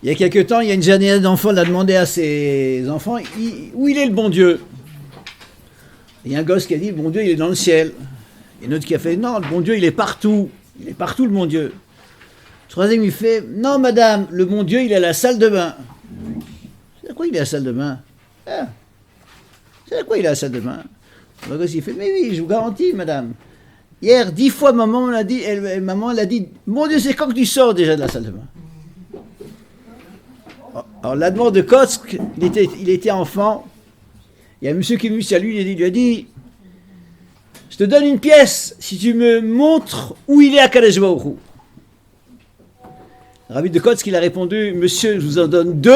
Il y a quelque temps, il y a une jardinière d'enfants, elle a demandé à ses enfants où il est le bon Dieu. Il y a un gosse qui a dit le bon Dieu il est dans le ciel. Et un autre qui a fait non, le bon Dieu il est partout. Il est partout le bon Dieu. Le troisième il fait non madame, le bon Dieu il est à la salle de bain. C'est à quoi il est à la salle de bain? C'est à quoi il est à la salle de bain? Le gosse il fait mais oui, je vous garantis madame. Hier 10 fois maman elle a dit, mon Dieu c'est quand que tu sors déjà de la salle de bain? Alors la demande de Kotsk, il était enfant. Il y a un monsieur qui est venu à lui, il lui a dit je te donne une pièce si tu me montres où il est à Kadesh Baruch Hu. Le rabbi de Kotsk il a répondu monsieur je vous en donne 2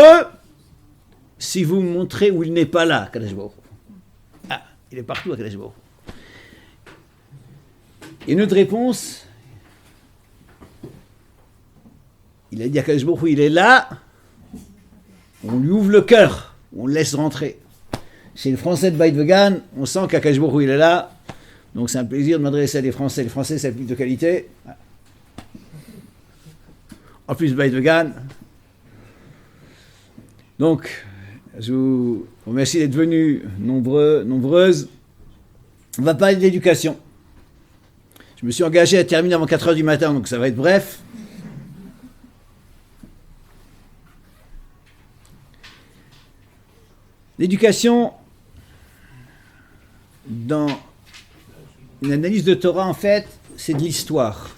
si vous me montrez où il n'est pas là à Kadesh Baruch Hu. Ah, il est partout à Kadesh Baruch Hu. Et une autre réponse, il a dit à Kadesh Baruch Hu il est là, on lui ouvre le cœur, on le laisse rentrer. Chez le Français de Beit Vegan, on sent qu'Akash Baruch Hu il est là, donc c'est un plaisir de m'adresser à des Français. Les Français c'est plus de qualité. En plus Beit Vegan. Donc, je vous remercie d'être venus nombreux, nombreuses. On va parler de l'éducation. Je me suis engagé à terminer avant 4h du matin, donc ça va être bref. L'éducation, dans une analyse de Torah, en fait, c'est de l'histoire.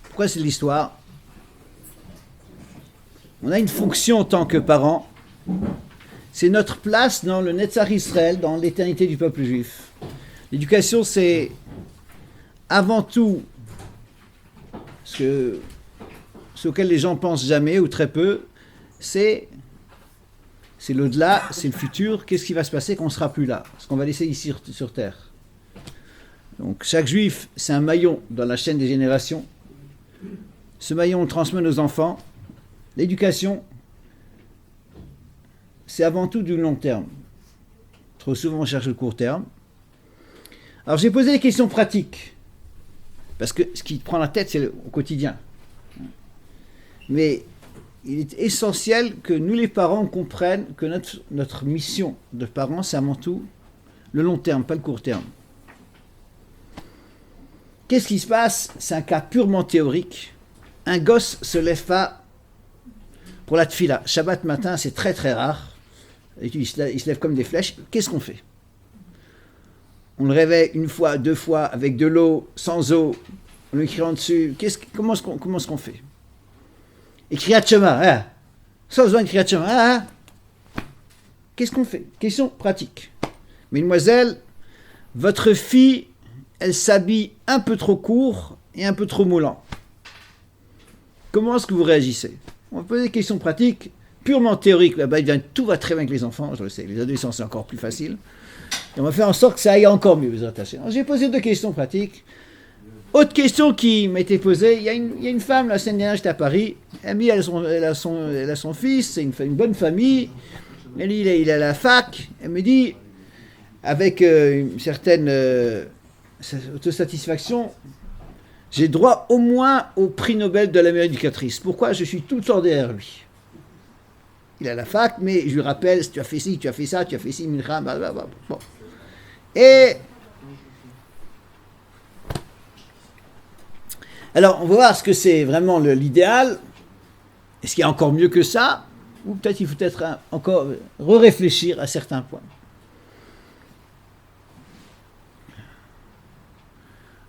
Pourquoi c'est de l'histoire? On a une fonction en tant que parents. C'est notre place dans le Netzach Israël, dans l'éternité du peuple juif. L'éducation, c'est avant tout ce auquel les gens pensent jamais ou très peu, c'est l'au-delà, c'est le futur. Qu'est-ce qui va se passer quand on ne sera plus là? Ce qu'on va laisser ici sur Terre. Donc chaque juif, c'est un maillon dans la chaîne des générations. Ce maillon, on transmet nos enfants. L'éducation, c'est avant tout du long terme. Trop souvent, on cherche le court terme. Alors j'ai posé des questions pratiques. Parce que ce qui prend la tête, c'est au quotidien. Mais il est essentiel que nous les parents comprennent que notre mission de parents, c'est avant tout le long terme, pas le court terme. Qu'est-ce qui se passe? C'est un cas purement théorique. Un gosse se lève pas pour la tfila. Shabbat matin, c'est très très rare. Il se lève comme des flèches. Qu'est-ce qu'on fait? On le réveille 1 fois, 2 fois, avec de l'eau, sans eau, on lui écrit en dessus. Comment est-ce qu'on fait? Et Kriyat Shema, sans besoin de Kriyat Shema, qu'est-ce qu'on fait? Question pratique. Mesdemoiselles, votre fille, elle s'habille un peu trop court et un peu trop moulant. Comment est-ce que vous réagissez? On va poser des questions pratiques, purement théoriques. Là-bas, tout va très bien avec les enfants, je le sais. Les adolescents, c'est encore plus facile. Et on va faire en sorte que ça aille encore mieux, vous attachez. J'ai posé 2 questions pratiques. Autre question qui m'a été posée, il y a une femme, la semaine dernière, j'étais à Paris, elle a son fils, c'est une bonne famille, elle dit, il est à la fac, elle me dit, avec une certaine autosatisfaction, j'ai droit au moins au prix Nobel de la meilleure éducatrice. Pourquoi? Je suis tout le temps derrière lui. Il est à la fac, mais je lui rappelle, tu as fait ci, tu as fait ça, tu as fait ci, blablabla. Bon. Et alors, on va voir ce que c'est vraiment l'idéal. Est-ce qu'il y a encore mieux que ça? Ou peut-être il faut encore réfléchir à certains points.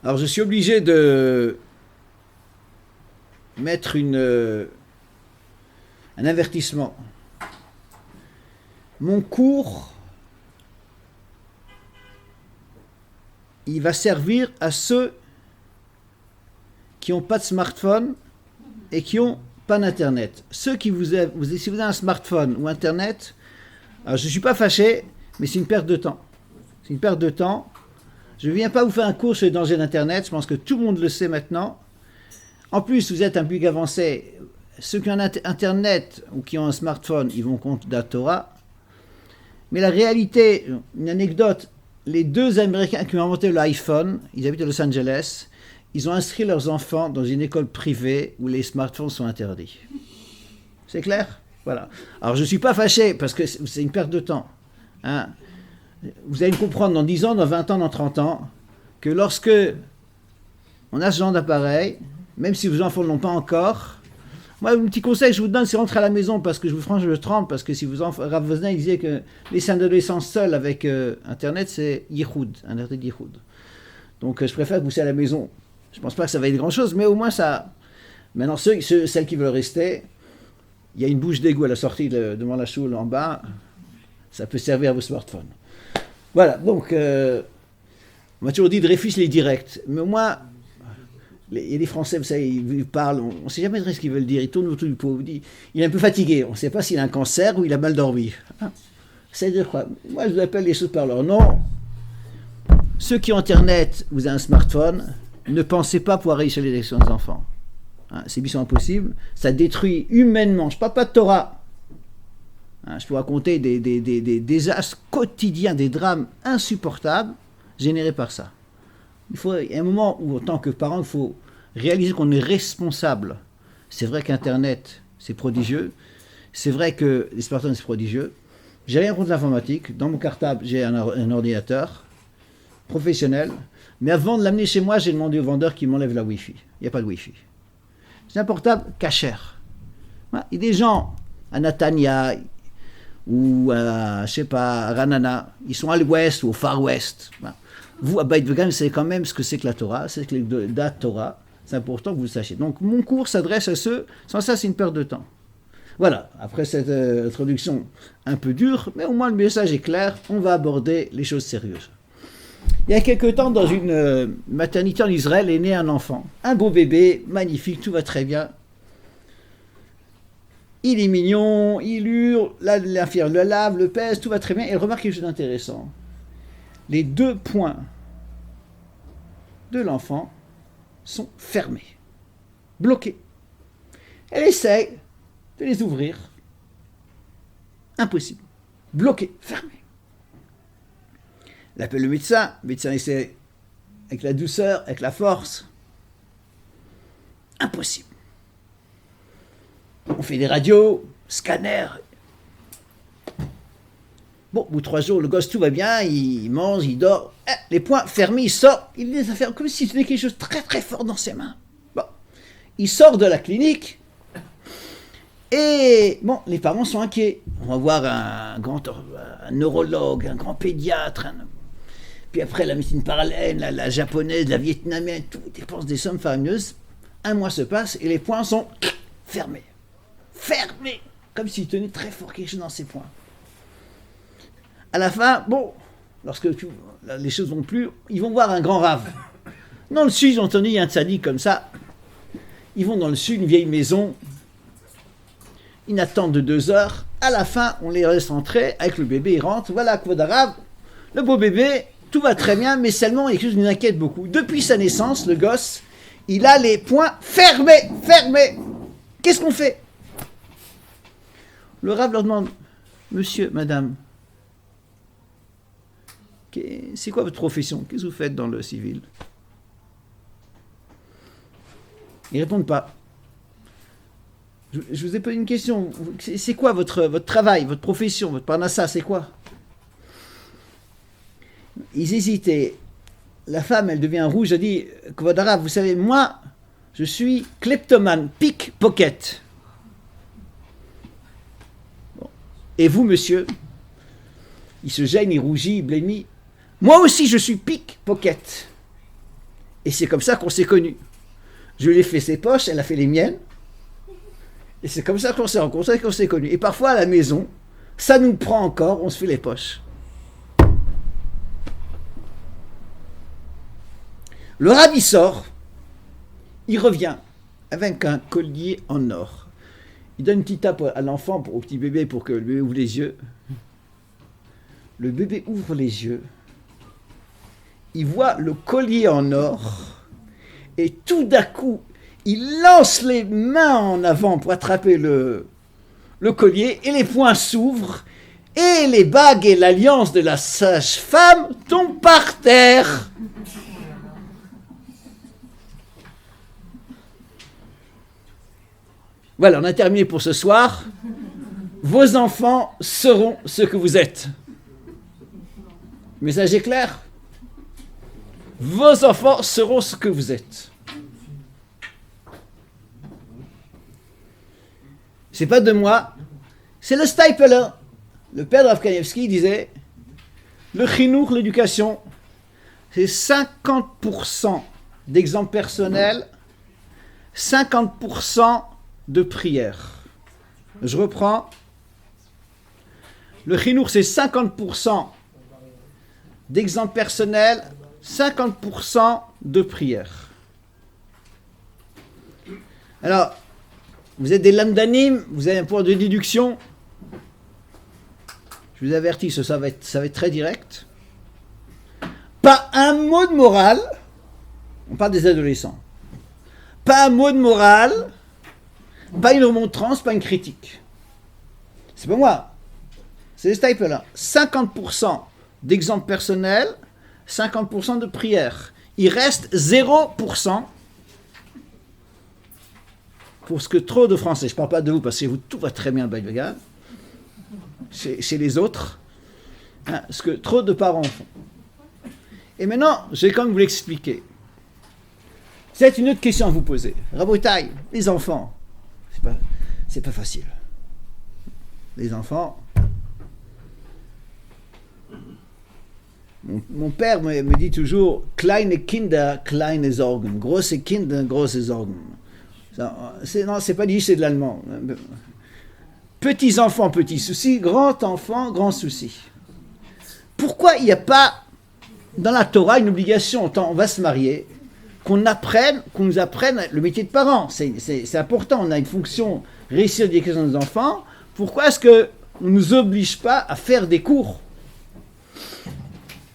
Alors, je suis obligé de mettre un avertissement. Mon cours, il va servir à ceux qui n'ont pas de smartphone et qui n'ont pas d'internet. Ceux qui si vous avez un smartphone ou internet, alors je ne suis pas fâché, mais c'est une perte de temps. C'est une perte de temps. Je ne viens pas vous faire un cours sur les dangers d'internet, je pense que tout le monde le sait maintenant. En plus, vous êtes un public avancé. Ceux qui ont internet ou qui ont un smartphone, ils vont contre la Torah. Mais la réalité, une anecdote, les 2 Américains qui ont inventé l'iPhone, ils habitent à Los Angeles, ils ont inscrit leurs enfants dans une école privée où les smartphones sont interdits. C'est clair? Voilà. Alors je ne suis pas fâché parce que c'est une perte de temps. Hein. Vous allez me comprendre dans 10 ans, dans 20 ans, dans 30 ans, que lorsque on a ce genre d'appareil, même si vos enfants ne l'ont pas encore, moi, un petit conseil que je vous donne, c'est rentrer à la maison, parce que franchement, je tremble, parce que si vous enfants, Rav Vosna, il disait que laisser un adolescent seul avec Internet, c'est yichoud, un arrêt de yichoud. Donc je préfère que vous soyez à la maison. Je ne pense pas que ça va aider grand-chose, mais au moins ça... Maintenant, celles qui veulent rester, il y a une bouche d'égout à la sortie devant la choule en bas, ça peut servir à vos smartphones. Voilà, donc, on m'a toujours dit de Dreyfus les directs, mais au moins... Il y a des Français, vous savez, ils parlent, on ne sait jamais très ce qu'ils veulent dire, ils tournent autour du pot, il est un peu fatigué, on ne sait pas s'il a un cancer ou il a mal dormi. C'est-à-dire quoi? Moi, je vous appelle les choses par leur nom. Ceux qui ont Internet, vous avez un smartphone, ne pensez pas pouvoir réussir l'élection des enfants. C'est mission impossible, ça détruit humainement, je ne parle pas de Torah. Je peux raconter des désastres quotidiens, des drames insupportables générés par ça. Il y a un moment où, en tant que parent, il faut réaliser qu'on est responsable. C'est vrai qu'Internet, c'est prodigieux. C'est vrai que les smartphones, c'est prodigieux. J'ai rien contre l'informatique. Dans mon cartable, j'ai un ordinateur professionnel. Mais avant de l'amener chez moi, j'ai demandé au vendeur qu'il m'enlève la Wi-Fi. Il n'y a pas de Wi-Fi. C'est un portable cachère. Il y a des gens à Natania ou à, je sais pas, à Ranana. Ils sont à l'ouest ou au far west. Vous, à Beit Vegan, vous savez quand même ce que c'est que la Torah, c'est que les dates Torah, c'est important que vous le sachiez. Donc, mon cours s'adresse à ceux, sans ça, c'est une perte de temps. Voilà, après cette introduction un peu dure, mais au moins le message est clair, on va aborder les choses sérieuses. Il y a quelque temps, dans une maternité en Israël, est né un enfant. Un beau bébé, magnifique, tout va très bien. Il est mignon, il hurle, l'infirmière le lave, le pèse, tout va très bien. Et elle remarque quelque chose d'intéressant. Les 2 poings de l'enfant sont fermés, bloqués. Elle essaye de les ouvrir. Impossible. Bloqués, fermés. Elle appelle le médecin essaie avec la douceur, avec la force. Impossible. On fait des radios, scanners. Bon, au bout de 3 jours, le gosse, tout va bien, il mange, il dort. Les poings fermés, il sort, il les a fait comme s'il tenait quelque chose de très très fort dans ses mains. Bon, il sort de la clinique, et bon, les parents sont inquiets. On va voir un neurologue, un grand pédiatre. Puis après, la médecine parallèle, la japonaise, la vietnamienne, tout dépense des sommes faramineuses. 1 mois se passe, et les poings sont fermés. Fermés, comme s'il tenait très fort quelque chose dans ses poings. À la fin, bon, lorsque les choses vont plus, ils vont voir un grand rave. Dans le sud, ils ont entendu un tzaddik comme ça. Ils vont dans le sud, une vieille maison. Ils attendent de 2 heures. À la fin, on les laisse entrer avec le bébé, ils rentrent. Voilà, Kvod Harav, le beau bébé, tout va très bien, mais seulement il y a quelque chose qui nous inquiète beaucoup. Depuis sa naissance, le gosse, il a les poings fermés. Qu'est-ce qu'on fait? Le Rav leur demande, monsieur, madame, c'est quoi votre profession? Qu'est-ce que vous faites dans le civil? Ils ne répondent pas. Je vous ai posé une question. C'est quoi votre travail, votre profession, votre parnassa, c'est quoi? Ils hésitaient. La femme, elle devient rouge, elle dit, Kvod Harav, vous savez, moi, je suis kleptomane, pickpocket. Bon. Et vous, monsieur? Il se gêne, il rougit, il blêmit. Moi aussi, je suis pickpocket. Et c'est comme ça qu'on s'est connus. Je lui ai fait ses poches, elle a fait les miennes. Et c'est comme ça qu'on s'est rencontrés, qu'on s'est connus. Et parfois, à la maison, ça nous prend encore, on se fait les poches. Le rabbi sort, il revient avec un collier en or. Il donne une petite tape à l'enfant, au petit bébé, pour que le bébé ouvre les yeux. Le bébé ouvre les yeux. Il voit le collier en or. Et tout d'un coup, il lance les mains en avant pour attraper le collier. Et les poings s'ouvrent. Et les bagues et l'alliance de la sage-femme tombent par terre. Voilà, on a terminé pour ce soir. Vos enfants seront ce que vous êtes. Le message est clair. Vos enfants seront ce que vous êtes. C'est pas de moi, c'est le Stipler. Le père de Rav Kanievski disait, le chinour, l'éducation, c'est 50% d'exemple personnel, 50% de prière. Je reprends. Le chinour, c'est 50% d'exemple personnel, 50% de prière. Alors, vous êtes des lamdanim, vous avez un pouvoir de déduction. Je vous avertis, ça va être très direct. Pas un mot de morale. On parle des adolescents. Pas un mot de morale, pas une remontrance, pas une critique. C'est pas moi. C'est les Stipler là. 50% d'exemple personnel, 50% de prière. Il reste 0% pour ce que trop de Français, je ne parle pas de vous parce que vous, tout va très bien, chez les autres, hein, ce que trop de parents font. Et maintenant, je vais quand même vous l'expliquer. C'est une autre question à vous poser. Rabotaï, les enfants, c'est pas facile. Les enfants. Mon père me dit toujours kleine Kinder, kleine Sorgen. Große Kinder, große Sorgen. Non, c'est pas dit, c'est de l'allemand. Petits enfants, petits soucis. Grand enfant, grand souci. Pourquoi il n'y a pas dans la Torah une obligation, quand on va se marier, qu'on nous apprenne le métier de parent? C'est important, on a une fonction, réussir l'éducation de nos enfants. Pourquoi est-ce qu'on ne nous oblige pas à faire des cours?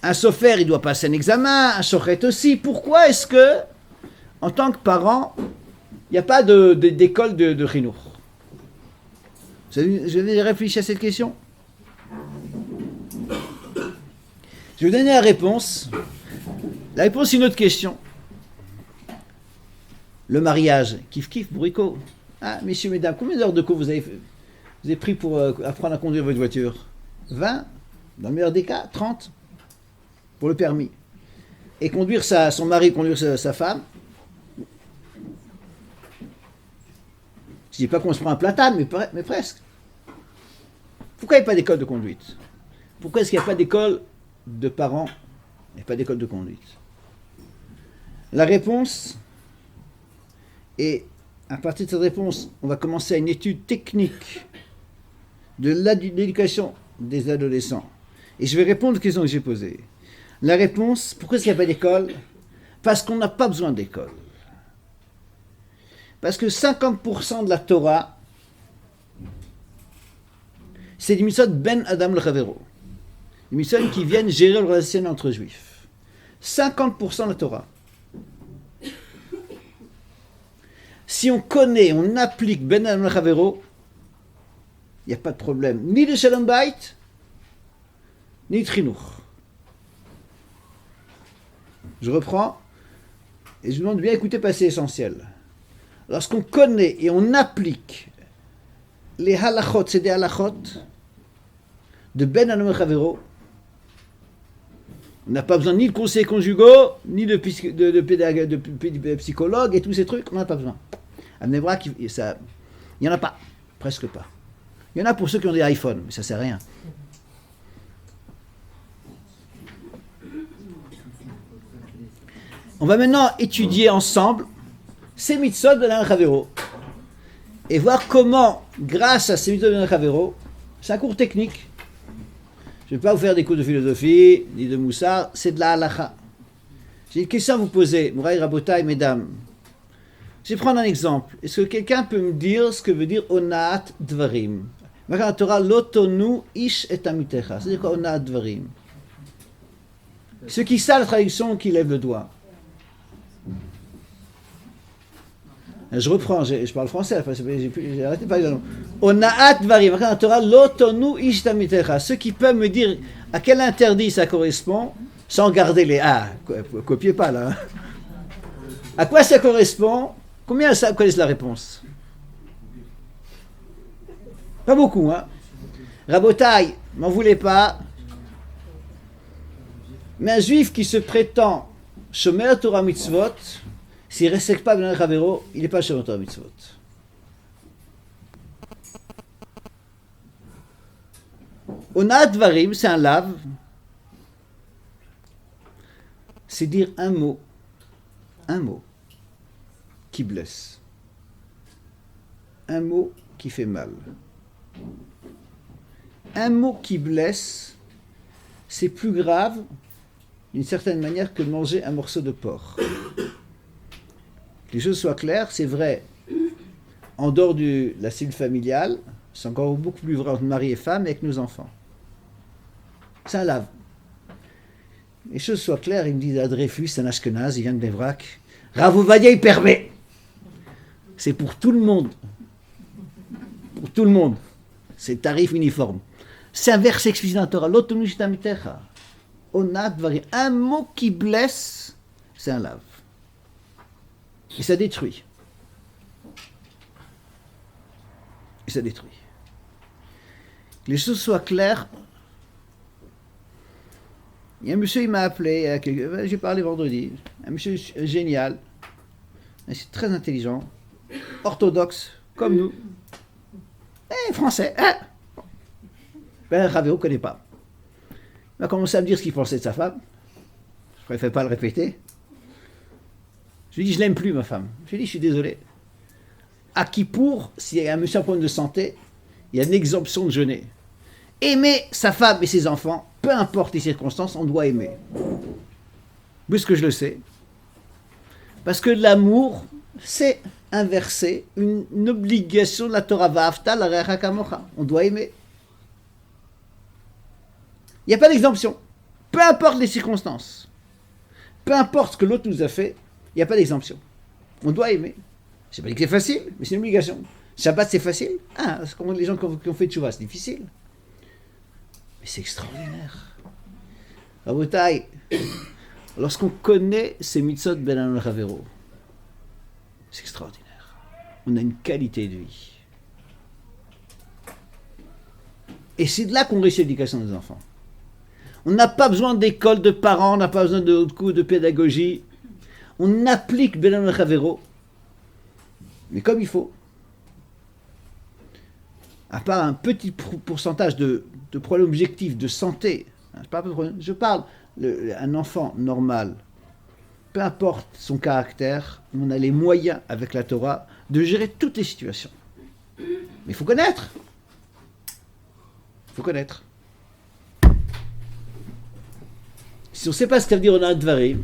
Un sofer, il doit passer un examen, un chochet aussi. Pourquoi est-ce que, en tant que parent, il n'y a pas d'école de chinour? Vous avez réfléchi à cette question? Je vais vous donner la réponse. La réponse, c'est une autre question. Le mariage, kiff, bourrico. Ah, messieurs, mesdames, combien d'heures de cours vous avez pris pour apprendre à conduire votre voiture? 20? Dans le meilleur des cas, 30? Pour le permis. Et conduire son mari, conduire sa femme. Je ne dis pas qu'on se prend un platane, mais presque. Pourquoi il n'y a pas d'école de conduite? Pourquoi est-ce qu'il n'y a pas d'école de parents? Il n'y a pas d'école de conduite. La réponse, et à partir de cette réponse, on va commencer à une étude technique de l'éducation des adolescents. Et je vais répondre aux questions que j'ai posées. La réponse, pourquoi est-ce qu'il n'y a pas d'école? Parce qu'on n'a pas besoin d'école. Parce que 50% de la Torah, c'est des mitzvot ben Adam le Chavero. Des mitzvot qui viennent gérer le relation entre juifs. 50% de la Torah. Si on connaît, on applique ben Adam le Chavero, il n'y a pas de problème. Ni de Shalom Bayit, ni de Chinuch. Je reprends, et je vous demande de bien écouter, passer l'essentiel. Lorsqu'on connaît et on applique les halachot, c'est des halachot de Ben Adam Chavero, on n'a pas besoin ni de conseils conjugaux, ni de psychologue et tous ces trucs, on n'a pas besoin. À Bnei-Brak, il n'y en a pas, presque pas. Il y en a pour ceux qui ont des iPhones, mais ça ne sert à rien. On va maintenant étudier ensemble ces mitzvot de l'An Chavero et voir comment, grâce à ces mitzvot de l'An Chavero, c'est un cours technique. Je ne vais pas vous faire des cours de philosophie, ni de moussar, c'est de la halacha. J'ai une question à vous poser, Mouraï Rabotai, mesdames. Je vais prendre un exemple. Est-ce que quelqu'un peut me dire ce que veut dire Onaat Dvarim? Dans la Torah, Lotonu ish et amitecha. C'est-à-dire quoi Onaat Dvarim? Ceux qui savent la traduction, qui lèvent le doigt. Je reprends, je parle français, j'ai arrêté de parler de Onaat Dvarim. Dans la Torah, Lotonu ish et amitecha. Ceux qui peuvent me dire à quel interdit ça correspond, sans garder les A. Copiez pas là. À quoi ça correspond? Combien ça connaissent la réponse? Pas beaucoup, hein? Rabotai, m'en voulez pas. Mais un juif qui se prétend Shomer Torah Mitzvot, s'il ne respecte pas Ben Chavero, il n'est pas Shomer Torah Mitzvot. Onat Dvarim, c'est un lave. C'est dire un mot qui blesse, un mot qui fait mal. Un mot qui blesse, c'est plus grave, d'une certaine manière, que de manger un morceau de porc. Que les choses soient claires, c'est vrai en dehors de la cellule familiale, c'est encore beaucoup plus vrai entre mari et femme et avec nos enfants. C'est un lave. Les choses soient claires, il me dit Dreyfus, c'est un Ashkenaz, il vient de Bevrak. Rav Ovadia, il permet. C'est pour tout le monde. Pour tout le monde. C'est tarif uniforme. C'est un verset explicite dans la Torah. Un mot qui blesse, c'est un lave. Et ça détruit. Et ça détruit. Que les choses soient claires. Il y a un monsieur, il m'a appelé, j'ai parlé vendredi, un monsieur génial, c'est très intelligent, orthodoxe, comme nous, et français, hein. Ben Chavero ne connaît pas. Il a commencé à me dire ce qu'il pensait de sa femme, je ne préfère pas le répéter. Je lui ai dit, je l'aime plus ma femme. Je lui ai dit, je suis désolé. À Kippour, s'il y a un monsieur à problème de santé, il y a une exemption de jeûner. Aimer sa femme et ses enfants, peu importe les circonstances, on doit aimer. Puisque je le sais. Parce que l'amour, c'est un verset, une obligation de la Torah. Va'afta l'reacha kamocha. On doit aimer. Il n'y a pas d'exemption. Peu importe les circonstances. Peu importe ce que l'autre nous a fait, il n'y a pas d'exemption. On doit aimer. Je n'ai pas dit que c'est facile, mais c'est une obligation. Shabbat, c'est facile. C'est comme les gens qui ont fait tchouva, c'est difficile. Mais c'est extraordinaire. Rabotai, lorsqu'on connaît ces mitzvot ben Chavero, c'est extraordinaire. On a une qualité de vie. Et c'est de là qu'on réussit l'éducation des enfants. On n'a pas besoin d'école de parents, on n'a pas besoin de haute cours de pédagogie. On applique ben Chavero, mais comme il faut. À part un petit pourcentage de problèmes objectifs, de santé, je parle, un enfant normal, peu importe son caractère, on a les moyens avec la Torah de gérer toutes les situations. Mais il faut connaître. Il faut connaître. Si on ne sait pas ce que ça veut dire Onat Dvarim,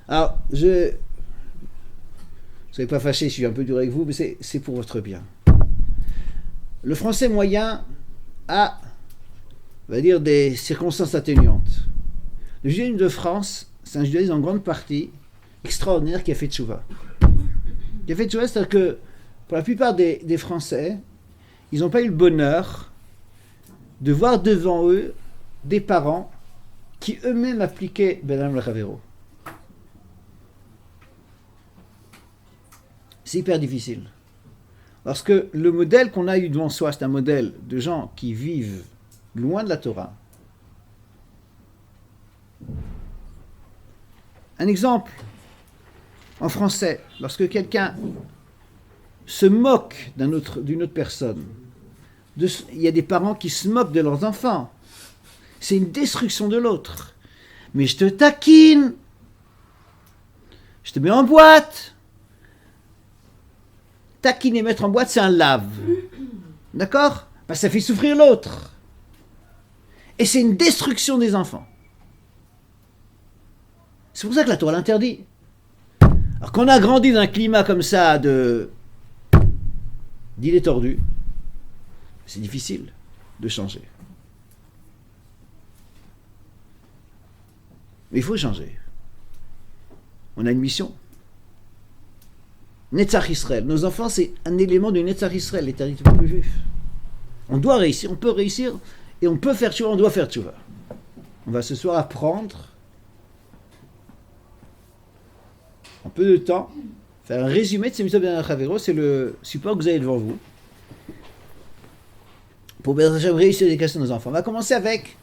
alors soyez pas fâchés, je suis un peu dur avec vous, mais c'est pour votre bien. Le français moyen a, on va dire, des circonstances atténuantes. Le judaïsme de France, c'est un judaïsme en grande partie extraordinaire qui a fait tchouva. Qui a fait tchouva, c'est-à-dire que pour la plupart des Français, ils n'ont pas eu le bonheur de voir devant eux des parents qui eux-mêmes appliquaient Ben Chavero. C'est hyper difficile. Parce que le modèle qu'on a eu devant soi, c'est un modèle de gens qui vivent loin de la Torah. Un exemple, en français, lorsque quelqu'un se moque d'une autre personne, il y a des parents qui se moquent de leurs enfants. C'est une destruction de l'autre. Mais je te taquine, je te mets en boîte. Taquiner, mettre en boîte, c'est un lave. D'accord ? Parce que ça fait souffrir l'autre. Et c'est une destruction des enfants. C'est pour ça que la Torah l'interdit. Alors qu'on a grandi dans un climat comme ça d'idées tordues, c'est difficile de changer. Mais il faut changer. On a une mission. Netzach Israël. Nos enfants, c'est un élément du Netzach Israël, l'éternité du peuple juif. On doit réussir, on peut réussir, et on peut faire tchouva, on doit faire tchouva. On va ce soir apprendre, en peu de temps, faire un résumé de ces mitzvot ben Chavero, c'est le support que vous avez devant vous. pour réussir l'éducation de nos enfants. On va commencer avec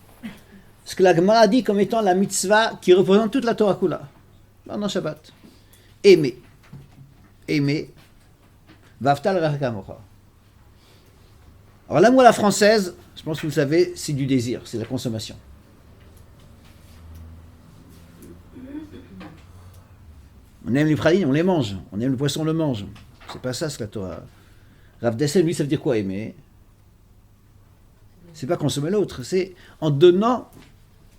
ce que la Gemara dit comme étant la mitzvah qui représente toute la Torah Kula. Pendant Shabbat. Aimer. Aimer. Vaftal Rachakamocha. Alors l'amour à la française, je pense que vous le savez, c'est du désir, c'est la consommation. On aime les pralines, on les mange. On aime le poisson, on le mange. C'est pas ça ce que la Torah. Rav Dessel, lui, ça veut dire quoi aimer? C'est pas consommer l'autre, c'est en donnant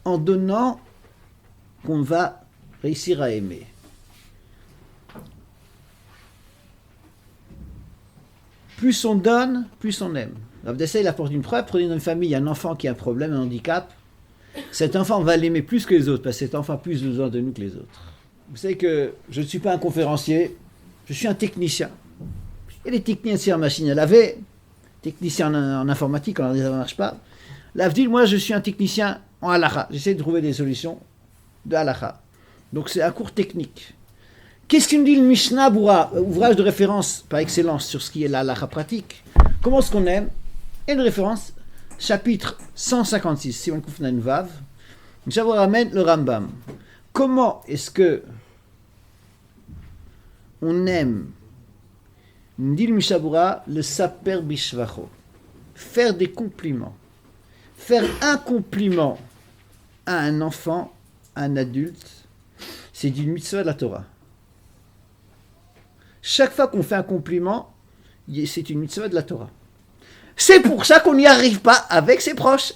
qu'on va réussir à aimer. Plus on donne, plus on aime. Rav Dessel, il apporte une preuve. Prenez dans une famille un enfant qui a un problème, un handicap. Cet enfant va l'aimer plus que les autres, parce que cet enfant a plus besoin de nous que les autres. Vous savez que je ne suis pas un conférencier, je suis un technicien. Et les techniciens en machine à laver, techniciens en informatique, quand ça ne marche pas. L'Avdil, moi, je suis un technicien en halakha. J'essaie de trouver des solutions de halakha. Donc c'est un cours technique. Qu'est-ce qu'il nous dit le Mishnah Bura, ouvrage de référence par excellence sur ce qui est la halakha pratique? Comment est-ce qu'on aime? Et une référence, chapitre 156, Siman Kufnan Vav. Je vous ramène le Rambam. Comment est-ce que on aime, dit le Mishnah Bura, le saper bishvacho, faire des compliments. Faire un compliment à un enfant, à un adulte, c'est d'une mitzvah de la Torah. Chaque fois qu'on fait un compliment, c'est une mitzvah de la Torah. C'est pour ça qu'on n'y arrive pas avec ses proches.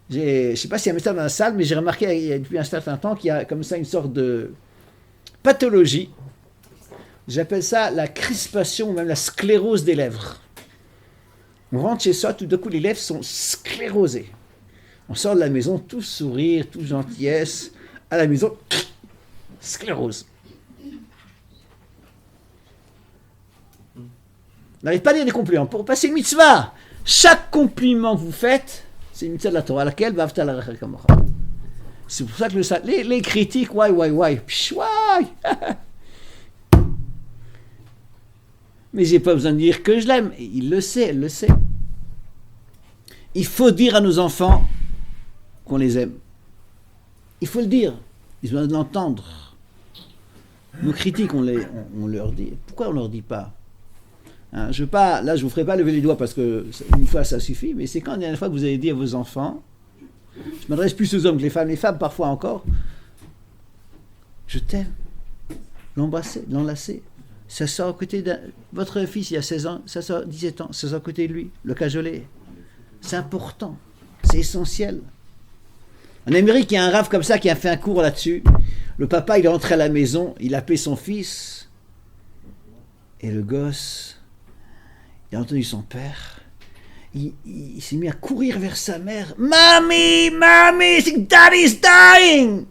Je ne sais pas s'il y a un message dans la salle, mais j'ai remarqué depuis un certain temps qu'il y a comme ça une sorte de pathologie. J'appelle ça la crispation ou même la sclérose des lèvres. On rentre chez soi, tout d'un coup les lèvres sont sclérosées. On sort de la maison, tout sourire, tout gentillesse. À la maison, sclérose. On n'arrive pas à dire des compliments. Pour passer une mitzvah, chaque compliment que vous faites, c'est une mitzvah de la Torah, laquelle Vaftal Rachakamocha. C'est pour ça que les critiques, mais j'ai pas besoin de dire que je l'aime. Il le sait, elle le sait. Il faut dire à nos enfants qu'on les aime. Il faut le dire. Ils ont besoin de l'entendre. Nos critiques, on leur dit. Pourquoi on leur dit pas? Je vous ferai pas lever les doigts parce que une fois ça suffit, mais c'est quand la dernière fois que vous avez dit à vos enfants, je m'adresse plus aux hommes que les femmes parfois encore, je t'aime, l'embrasser, l'enlacer, s'asseoir à côté de votre fils il y a 16 ans, s'asseoir 17 ans, s'asseoir à côté de lui, le cajoler, c'est important, c'est essentiel. En Amérique, il y a un rave comme ça qui a fait un cours là-dessus. Le papa, il est rentré à la maison, il a appelé son fils, et le gosse, il a entendu son père, il s'est mis à courir vers sa mère. Mommy, Daddy's dying!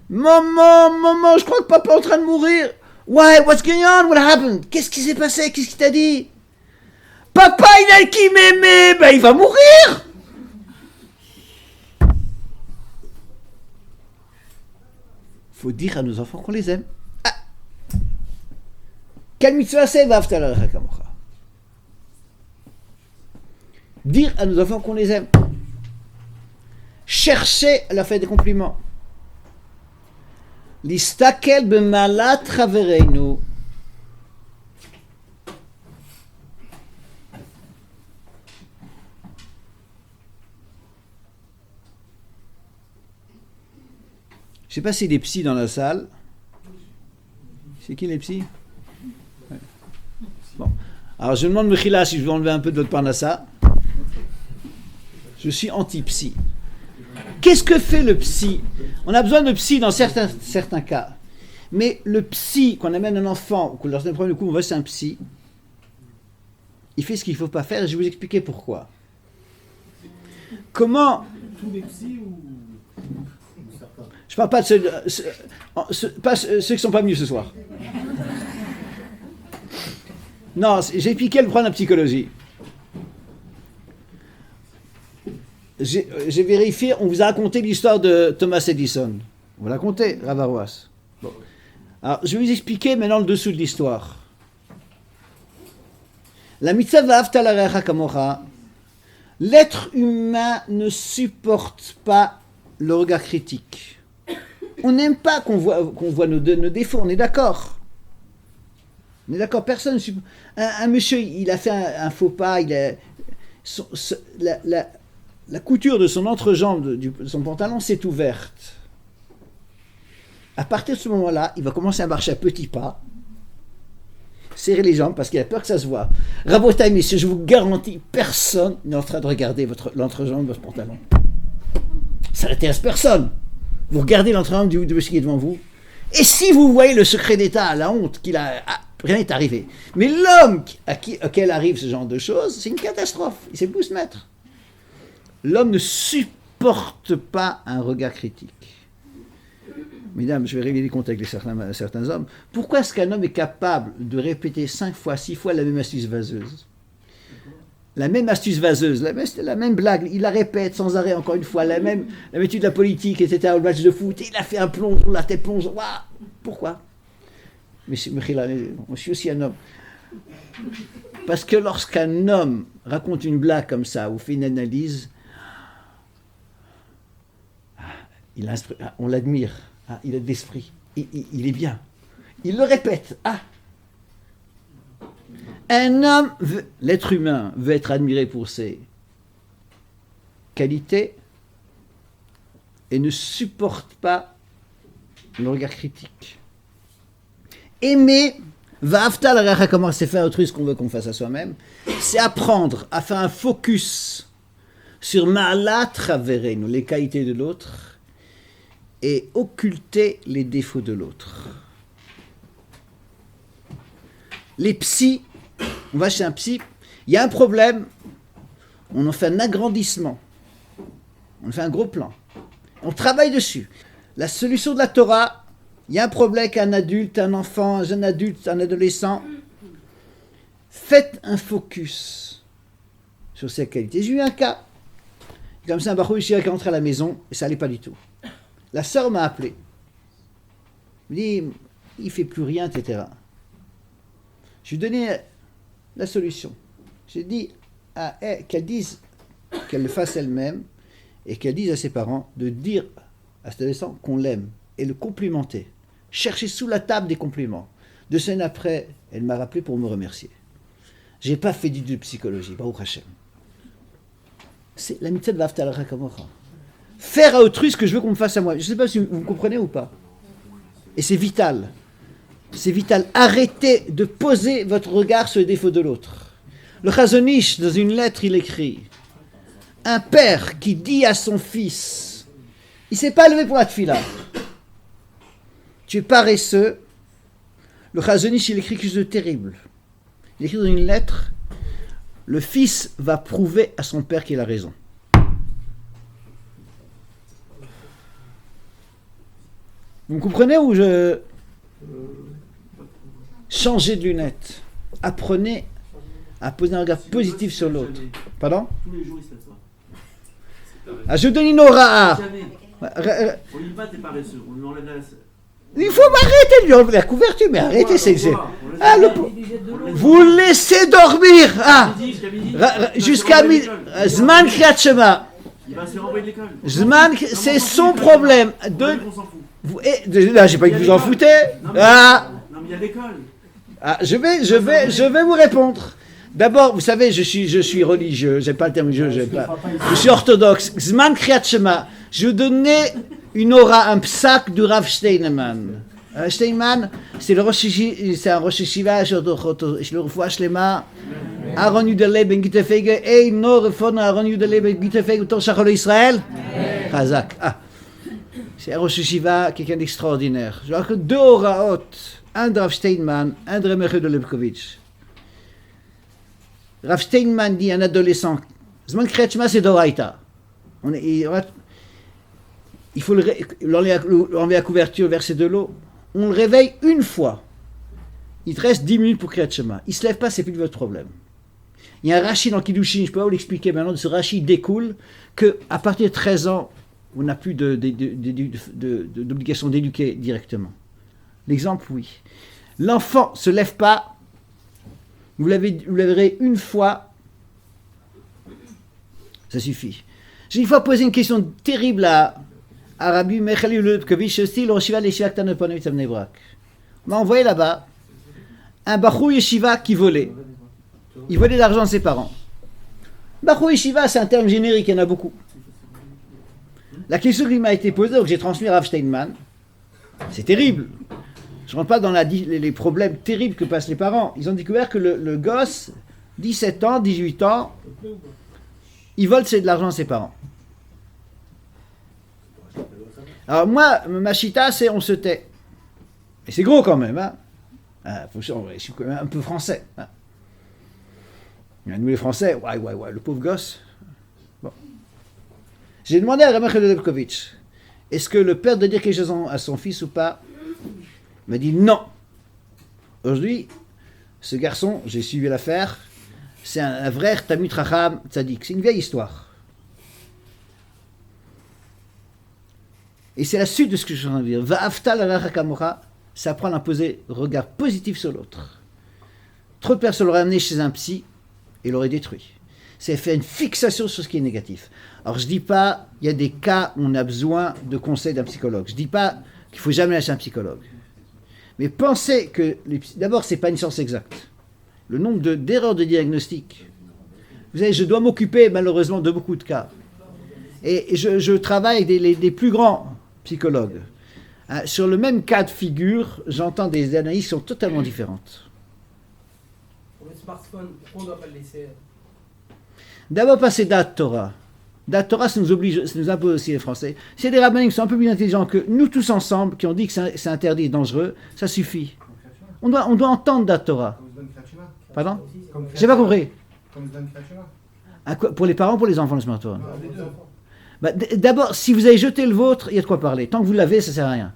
Maman, je crois que papa est en train de mourir. Why? What's going on? What happened? Qu'est-ce qui s'est passé? Qu'est-ce qu'il t'a dit? Papa, il a qui m'aimait, il va mourir! Faut dire à nos enfants qu'on les aime. Quelle mitzvah c'est? Vaftal Rachakamocha. Dire à nos enfants qu'on les aime. Chercher à leur faire des compliments. Listakel b'malat chavereinu. Je ne sais pas s'il y a des psys dans la salle. C'est qui les psys? Ouais. Bon. Alors je demande Mechila si je veux enlever un peu de votre parnassa. Je suis anti-psy. Qu'est-ce que fait le psy? On a besoin de psy dans certains cas. Mais le psy, qu'on amène un enfant, qu'on leur donne un problème de coup, on voit c'est un psy, il fait ce qu'il ne faut pas faire et je vais vous expliquer pourquoi. Comment... Tous les psys ou... Je ne parle pas de pas ceux qui ne sont pas venus ce soir. Non, j'ai expliqué le problème de la psychologie. J'ai vérifié, on vous a raconté l'histoire de Thomas Edison. On vous l'a raconté, Ravarouas. Bon. Alors, je vais vous expliquer maintenant le dessous de l'histoire. La mitzvah va'avta l'orecha kamocha, l'être humain ne supporte pas le regard critique. On n'aime pas qu'on voit nos défauts, on est d'accord. On est d'accord, personne ne supporte. Un monsieur, il a fait un faux pas, la couture de son entrejambe, de son pantalon, s'est ouverte. À partir de ce moment-là, il va commencer à marcher à petits pas, serrer les jambes parce qu'il a peur que ça se voit. Rabotaille, messieurs, je vous garantis, personne n'est en train de regarder l'entrejambe de votre pantalon. Ça n'intéresse personne. Vous regardez l'entrejambe de monsieur qui est devant vous. Et si vous voyez le secret d'État, la honte qu'il a, rien n'est arrivé. Mais l'homme auquel arrive ce genre de choses, c'est une catastrophe. Il sait plus se mettre. L'homme ne supporte pas un regard critique. Mesdames, je vais régler les comptes avec certains hommes. Pourquoi est-ce qu'un homme est capable de répéter 5 fois, 6 fois la même astuce vaseuse? La même astuce vaseuse, la même blague, il la répète sans arrêt encore une fois, la même étude de la politique, etc., au match de foot, il a fait un plongeon, la tête plonge. Waouh. Pourquoi? Mais je suis aussi un homme. Parce que lorsqu'un homme raconte une blague comme ça, ou fait une analyse, on l'admire. Il a de l'esprit, il est bien. Il le répète. Un homme, l'être humain, veut être admiré pour ses qualités et ne supporte pas le regard critique. Aimer, va'avta l'orecha, comment c'est faire autrui ce qu'on veut qu'on fasse à soi-même, c'est apprendre à faire un focus sur ma'alat chaverenu, les qualités de l'autre, et occulter les défauts de l'autre. Les psys, on va chez un psy, il y a un problème, on en fait un agrandissement, on fait un gros plan, on travaille dessus. La solution de la Torah, il y a un problème avec un adulte, un enfant, un jeune adulte, un adolescent. Faites un focus sur ces qualités. J'ai eu un cas, comme ça un Baruch Yeshiva qui est rentré à la maison, et ça n'allait pas du tout. La sœur m'a appelé. Elle me dit, il ne fait plus rien, etc. Je lui ai donné la solution. J'ai dit qu'elle dise, qu'elle le fasse elle-même, et qu'elle dise à ses parents de dire à cet adolescent qu'on l'aime, et le complimenter. Chercher sous la table des compliments. 2 semaines après, elle m'a rappelé pour me remercier. Je n'ai pas fait d'études de psychologie, Baruch Hashem. C'est la mitzvah de va'avta l'orecha kamocha. Faire à autrui ce que je veux qu'on me fasse à moi. Je ne sais pas si vous comprenez ou pas. Et c'est vital. C'est vital. Arrêtez de poser votre regard sur les défauts de l'autre. Le Chazon Ish, dans une lettre, il écrit un père qui dit à son fils, il ne s'est pas levé pour la tefila. Tu es paresseux. Le Chazon Ish, il écrit quelque chose de terrible. Il écrit dans une lettre, le fils va prouver à son père qu'il a raison. Vous me comprenez ou je... Changez de lunettes. Apprenez à poser un regard positif sur l'autre. Pardon? Tous les jours, il se fait ça. Je donne une aura. On lui bat, t'es paresseux. On lui enlève la... Il faut m'arrêter de lui enlever la couverture, mais arrêtez, c'est... Vous laissez dormir. Jusqu'à midi. Zman Kriyat Shema. Il va se faire envoyer de l'école. Zman, c'est son problème. On s'en fout. Là, j'ai pas dit que vous en foutez. Non, mais il y a l'école. Je vais vous répondre. D'abord, vous savez, je suis religieux, j'aime pas le terme religieux, je suis orthodoxe. Zman Kriyat Shema. Je donnais une aura, un psak du Rav Steinman. Steinman, c'est un Rosh Yeshiva, je le revois shlema. Aaron Yudele ben Gitefege, et no refon Aaron Yudele ben Gitefege, ton Shachol Israël. Chazak. C'est un Rosh Yeshiva, quelqu'un d'extraordinaire. Je vois que 2 oraot, un de Rav Steinman, un de Remeche de Lebkovitch. Rav Steinman dit un adolescent, Zman Kriyat Shema c'est Doraita. Il faut l'enlever la couverture, verser de l'eau. On le réveille une fois. Il te reste 10 minutes pour Kriyat Shema. Il ne se lève pas, c'est plus de votre problème. Il y a un Rashi dans Kiddushin, je ne peux pas vous l'expliquer maintenant, de ce Rashi découle qu'à partir de 13 ans, on n'a plus d'obligation d'éduquer directement. L'exemple, oui. L'enfant ne se lève pas, Vous la verrez une fois, ça suffit. J'ai une fois posé une question terrible à Rabbi Mechalil Lubkovitch, style Roshiva Leshiva K'tana Ponovitz Bnei Brak. On m'a envoyé là-bas un Bachou Yeshiva qui volait. Il volait l'argent de ses parents. Bachou Yeshiva, c'est un terme générique, il y en a beaucoup. La question qui m'a été posée, donc j'ai transmis à Rav Steinman, c'est terrible. Je ne rentre pas dans les problèmes terribles que passent les parents. Ils ont découvert que le gosse, 17 ans, 18 ans, il vole de l'argent de ses parents. Alors moi, ma chita, c'est on se tait. Et c'est gros quand même. Hein. Je suis quand même un peu français. Hein. Nous les Français, ouais, le pauvre gosse. Bon. J'ai demandé à Rabbi Lubkovitch, est-ce que le père doit dire quelque chose à son fils ou pas? Il m'a dit non. Aujourd'hui, ce garçon, j'ai suivi l'affaire, c'est un vrai Tamid Racham Tzadik. C'est une vieille histoire. Et c'est la suite de ce que je suis en train de dire. Va'aftal alach kamocha, ça apprend à poser un regard positif sur l'autre. Trop de personnes l'auraient amené chez un psy et l'auraient détruit. C'est faire une fixation sur ce qui est négatif. Alors je ne dis pas, il y a des cas où on a besoin de conseils d'un psychologue. Je ne dis pas qu'il ne faut jamais aller chez un psychologue. Mais pensez que, d'abord, ce n'est pas une science exacte. Le nombre d'erreurs de diagnostic. Vous savez, je dois m'occuper malheureusement de beaucoup de cas. Et je travaille avec des plus grands psychologues. Sur le même cas de figure, j'entends des analyses qui sont totalement différentes. Pour le smartphone, pourquoi on ne doit pas le laisser? D'abord, passer date Torah. Date Torah, ça nous oblige, ça nous impose aussi les Français. S'il y a des rabbins qui sont un peu plus intelligents que nous tous ensemble, qui ont dit que c'est interdit et dangereux, ça suffit. On doit entendre date Torah. Pardon? J'ai pas compris. Pour les parents ou pour les enfants, le smartphone? D'abord, si vous avez jeté le vôtre, il y a de quoi parler. Tant que vous l'avez, ça ne sert à rien.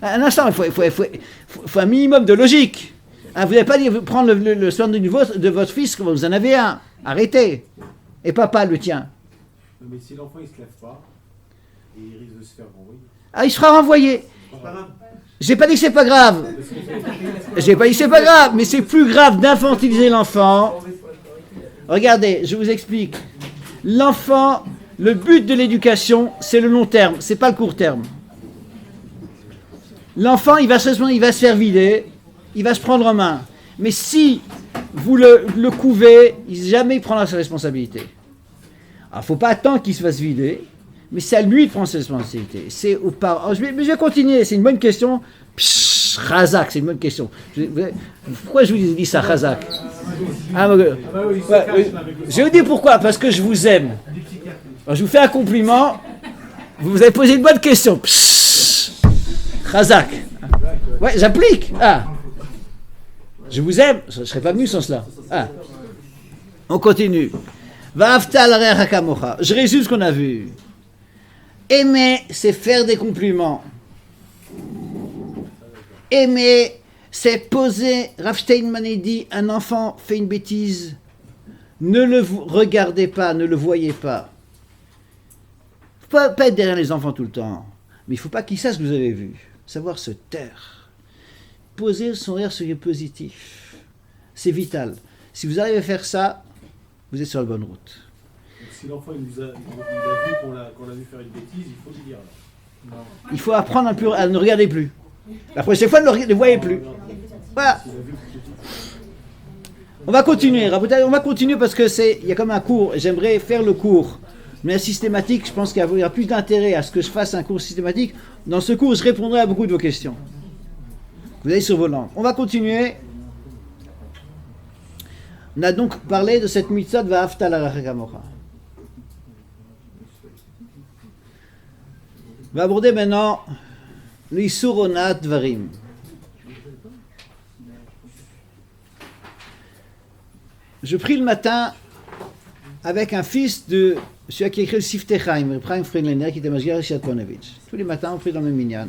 Un instant, il faut un minimum de logique. Vous n'avez pas dit prendre le smartphone de votre fils, comme vous en avez un. Arrêtez. Et papa le tien. Mais si l'enfant il se lève pas, et il risque de se faire renvoyer. Il sera renvoyé. J'ai pas dit que c'est pas grave. J'ai pas dit que c'est pas grave, mais c'est plus grave d'infantiliser l'enfant. Regardez, je vous explique. L'enfant, le but de l'éducation, c'est le long terme, c'est pas le court terme. L'enfant, il va se faire vider, il va se prendre en main. Mais si vous le couvez, jamais il prendra ses responsabilités. Alors, il ne faut pas attendre qu'il se fasse vider, mais c'est à lui de prendre ses responsabilités. C'est aux parents. Je vais continuer, c'est une bonne question. Chazak, c'est une bonne question. Pourquoi je vous dis ça, Chazak? Je vais vous dire pourquoi, parce que je vous aime. Alors, je vous fais un compliment, vous avez posé une bonne question. Chazak. Ouais, j'applique. Je vous aime, je ne serais pas venu sans cela. On continue. Je résume ce qu'on a vu. Aimer, c'est faire des compliments. Aimer, c'est poser. Rav Steinman dit, un enfant fait une bêtise, ne le regardez pas, ne le voyez pas. Il ne faut pas être derrière les enfants tout le temps, mais il ne faut pas qu'ils sachent ce que vous avez vu. Savoir se taire. Poser son rire sur le positif. C'est vital. Si vous arrivez à faire ça, vous êtes sur la bonne route. Donc, si l'enfant il a vu qu'on l'a vu faire une bêtise, il faut lui dire. Non. Il faut apprendre un peu à ne regarder plus. La prochaine fois, ne voyez plus. Voilà. On va continuer. On va continuer parce que il y a comme un cours. J'aimerais faire le cours. Mais systématique, je pense qu'il y aura plus d'intérêt à ce que je fasse un cours systématique. Dans ce cours, je répondrai à beaucoup de vos questions. Vous avez sur vos langues. On va continuer. On a donc parlé de cette mitzvah de Va'aftal alach kamocha. On va aborder maintenant l'Issur Onat Dvarim. Je prie le matin avec un fils de celui qui a écrit le Siftei Chaim, Chaim Friedlander, qui était Mashiach Rishat Ponovitch. Tous les matins, on prie dans le même minyan.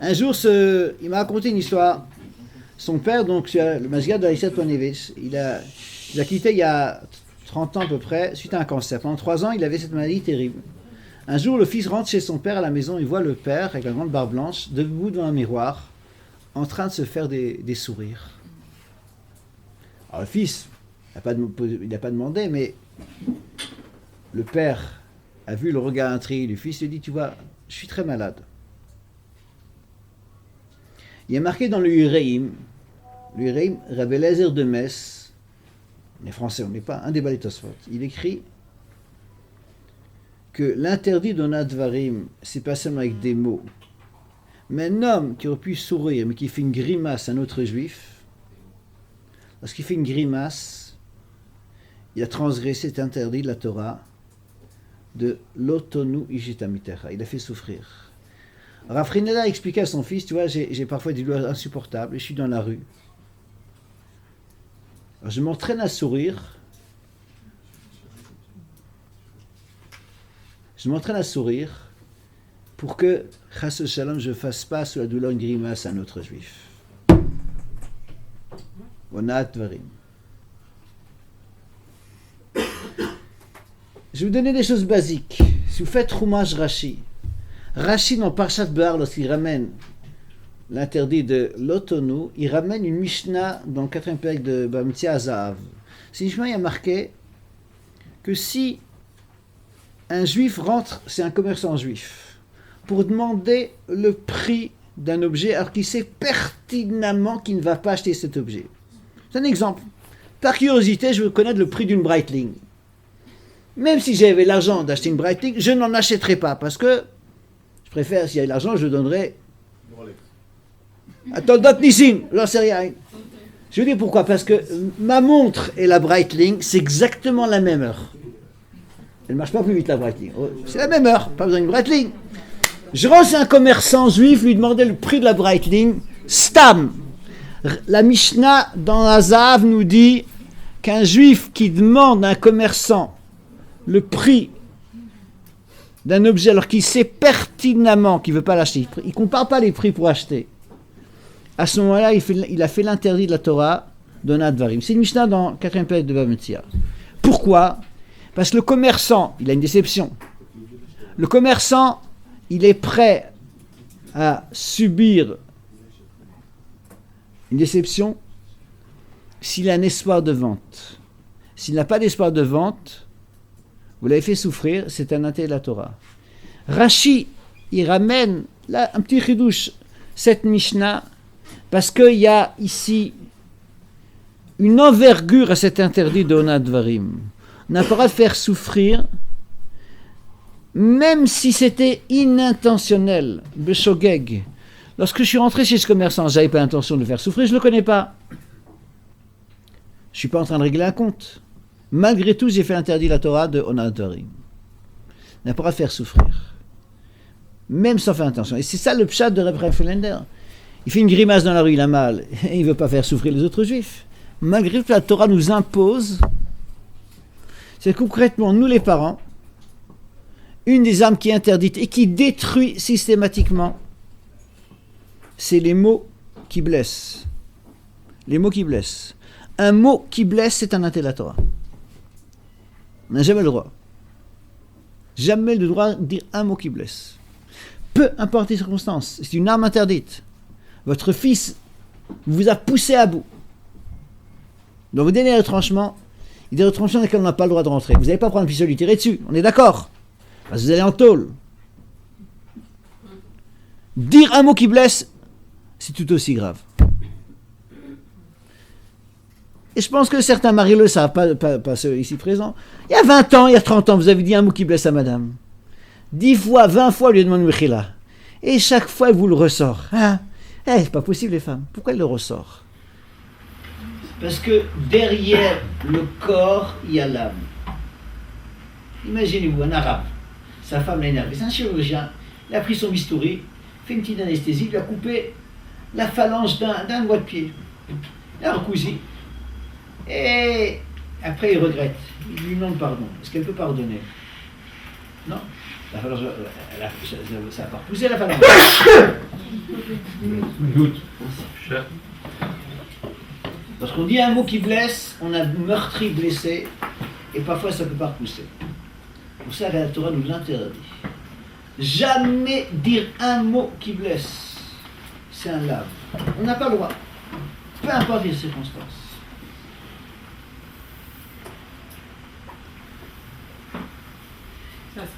Un jour, il m'a raconté une histoire. Son père, donc le Mashiach de Rishat Ponovitch, il a quitté il y a 30 ans à peu près, suite à un cancer. Pendant 3 ans, il avait cette maladie terrible. Un jour, le fils rentre chez son père à la maison, il voit le père, avec la grande barbe blanche, debout devant un miroir, en train de se faire des sourires. Alors le fils, il n'a pas demandé, mais le père a vu le regard intrigué du fils, il lui dit, tu vois, je suis très malade. Il y a marqué dans le Uréim, Rabbi Eliezer de Metz, on est français, on n'est pas, un des Balei Tosfot, il écrit que l'interdit d'Onat Dvarim, c'est pas seulement avec des mots, mais un homme qui aurait pu sourire, mais qui fait une grimace à un autre juif, lorsqu'il fait une grimace, il a transgressé cet interdit de la Torah de l'otonu ijitamitecha, il a fait souffrir. Rav Frinella a expliqué à son fils, tu vois, j'ai parfois des douleurs insupportables, et je suis dans la rue. Alors je m'entraîne à sourire. Je m'entraîne à sourire pour que, chas shalom, je ne fasse pas sous la douleur une grimace à un autre juif. Onat Dvarim. Je vais vous donner des choses basiques. Si vous faites Chumash Rashi, Rashi dans Parshat Behar, lorsqu'il ramène l'interdit de l'otonu, il ramène une Mishnah dans le 4e période de Bamtia Azahav. C'est une Mishnah, il y a marqué que si un juif rentre, c'est un commerçant juif, pour demander le prix d'un objet alors qu'il sait pertinemment qu'il ne va pas acheter cet objet. C'est un exemple. Par curiosité, je veux connaître le prix d'une Breitling. Même si j'avais l'argent d'acheter une Breitling, je n'en achèterai pas parce que je préfère, s'il y a de l'argent, je donnerai. Attends, d'autres Nissim, j'en sais rien. Je veux dire pourquoi? Parce que ma montre et la Breitling, c'est exactement la même heure. Elle ne marche pas plus vite, la Breitling. C'est la même heure, pas besoin d'une Breitling. Je rentre un commerçant juif, lui demander le prix de la Breitling. Stam. La Mishnah dans Azahav nous dit qu'un juif qui demande à un commerçant le prix d'un objet alors qu'il sait pertinemment qu'il ne veut pas l'acheter, il ne compare pas les prix pour acheter. À ce moment-là, il a fait l'interdit de la Torah d'Onat Dvarim. C'est une Mishnah dans 4e période de Bava Metzia. Pourquoi? Parce que le commerçant, il a une déception. Le commerçant, il est prêt à subir une déception s'il a un espoir de vente. S'il n'a pas d'espoir de vente, vous l'avez fait souffrir, c'est un intérêt de la Torah. Rashi, il ramène là un petit chidouche, cette Mishnah, parce qu'il y a ici une envergure à cet interdit de Onat Dvarim. On n'a pas le droit de faire souffrir, même si c'était inintentionnel, Beshogeg. Lorsque je suis rentré chez ce commerçant, je n'avais pas l'intention de le faire souffrir, je ne le connais pas. Je ne suis pas en train de régler un compte. Malgré tout, j'ai fait l'interdit de la Torah de Onat Dvarim. On n'a pas le droit de faire souffrir, même sans faire attention. Et c'est ça le pshat de Reb Fellender. Il fait une grimace dans la rue, il a mal, et il ne veut pas faire souffrir les autres juifs. Malgré tout, la Torah nous impose, c'est concrètement, nous les parents, une des armes qui est interdite et qui détruit systématiquement, c'est les mots qui blessent. Les mots qui blessent. Un mot qui blesse, c'est un interdit de la Torah. On n'a jamais le droit. Jamais le droit de dire un mot qui blesse. Peu importe les circonstances, c'est une arme interdite. Votre fils vous a poussé à bout. Donc vous donnez le retranchement, il y a des retranchements dans lesquels on n'a pas le droit de rentrer. Vous n'allez pas prendre un pistolet et lui tirer dessus, on est d'accord? Parce que vous allez en tôle. Dire un mot qui blesse, c'est tout aussi grave. Et je pense que certains maris le savent, pas ceux ici présents. Il y a 20 ans, il y a 30 ans, vous avez dit un mot qui blesse à madame. 10 fois, 20 fois, lui demande Mechila. Et chaque fois, il vous le ressort. Hein? C'est pas possible, les femmes. Pourquoi il le ressort? Parce que derrière le corps, il y a l'âme. Imaginez-vous, un arabe, sa femme l'a énervé. C'est un chirurgien, il a pris son bistouri, fait une petite anesthésie, il lui a coupé la phalange d'un doigt de pied. Il a recousu. Et après, il regrette. Il lui demande pardon. Est-ce qu'elle peut pardonner? Non. La phalange, ça n'a pas repoussé la phalange. Doute. Lorsqu'on dit un mot qui blesse, on a meurtri, blessé, et parfois ça ne peut pas repousser. Pour ça, la Torah nous l'interdit. Jamais dire un mot qui blesse. C'est un lave. On n'a pas le droit. Peu importe les circonstances.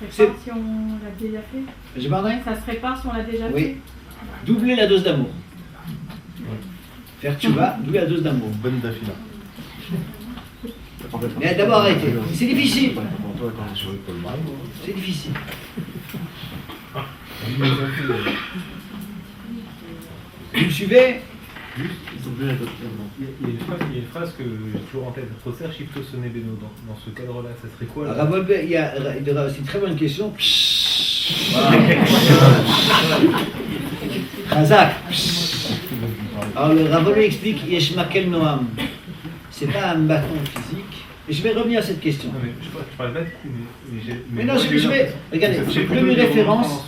se répare si on l'a déjà fait. Je pardonne. Ça se répare si on l'a déjà Oui. fait. Doubler la dose d'amour. Faire tchouva, doubler la dose d'amour. Bonne dafila. Mais d'abord arrêtez. C'est difficile. C'est difficile. Vous me suivez? Il y a une phrase que j'ai toujours en tête. Troser shifto sonné beno. Dans ce cadre-là, ça serait quoi là? Ravolbe, c'est une très bonne question. Razak. Alors le Ravolbe explique Yeshmakel Noam. C'est pas un bâton physique. Et je vais revenir à cette question. Non, mais je parle pas de coup, Mais non, je vais. Regardez, j'ai plus mes références.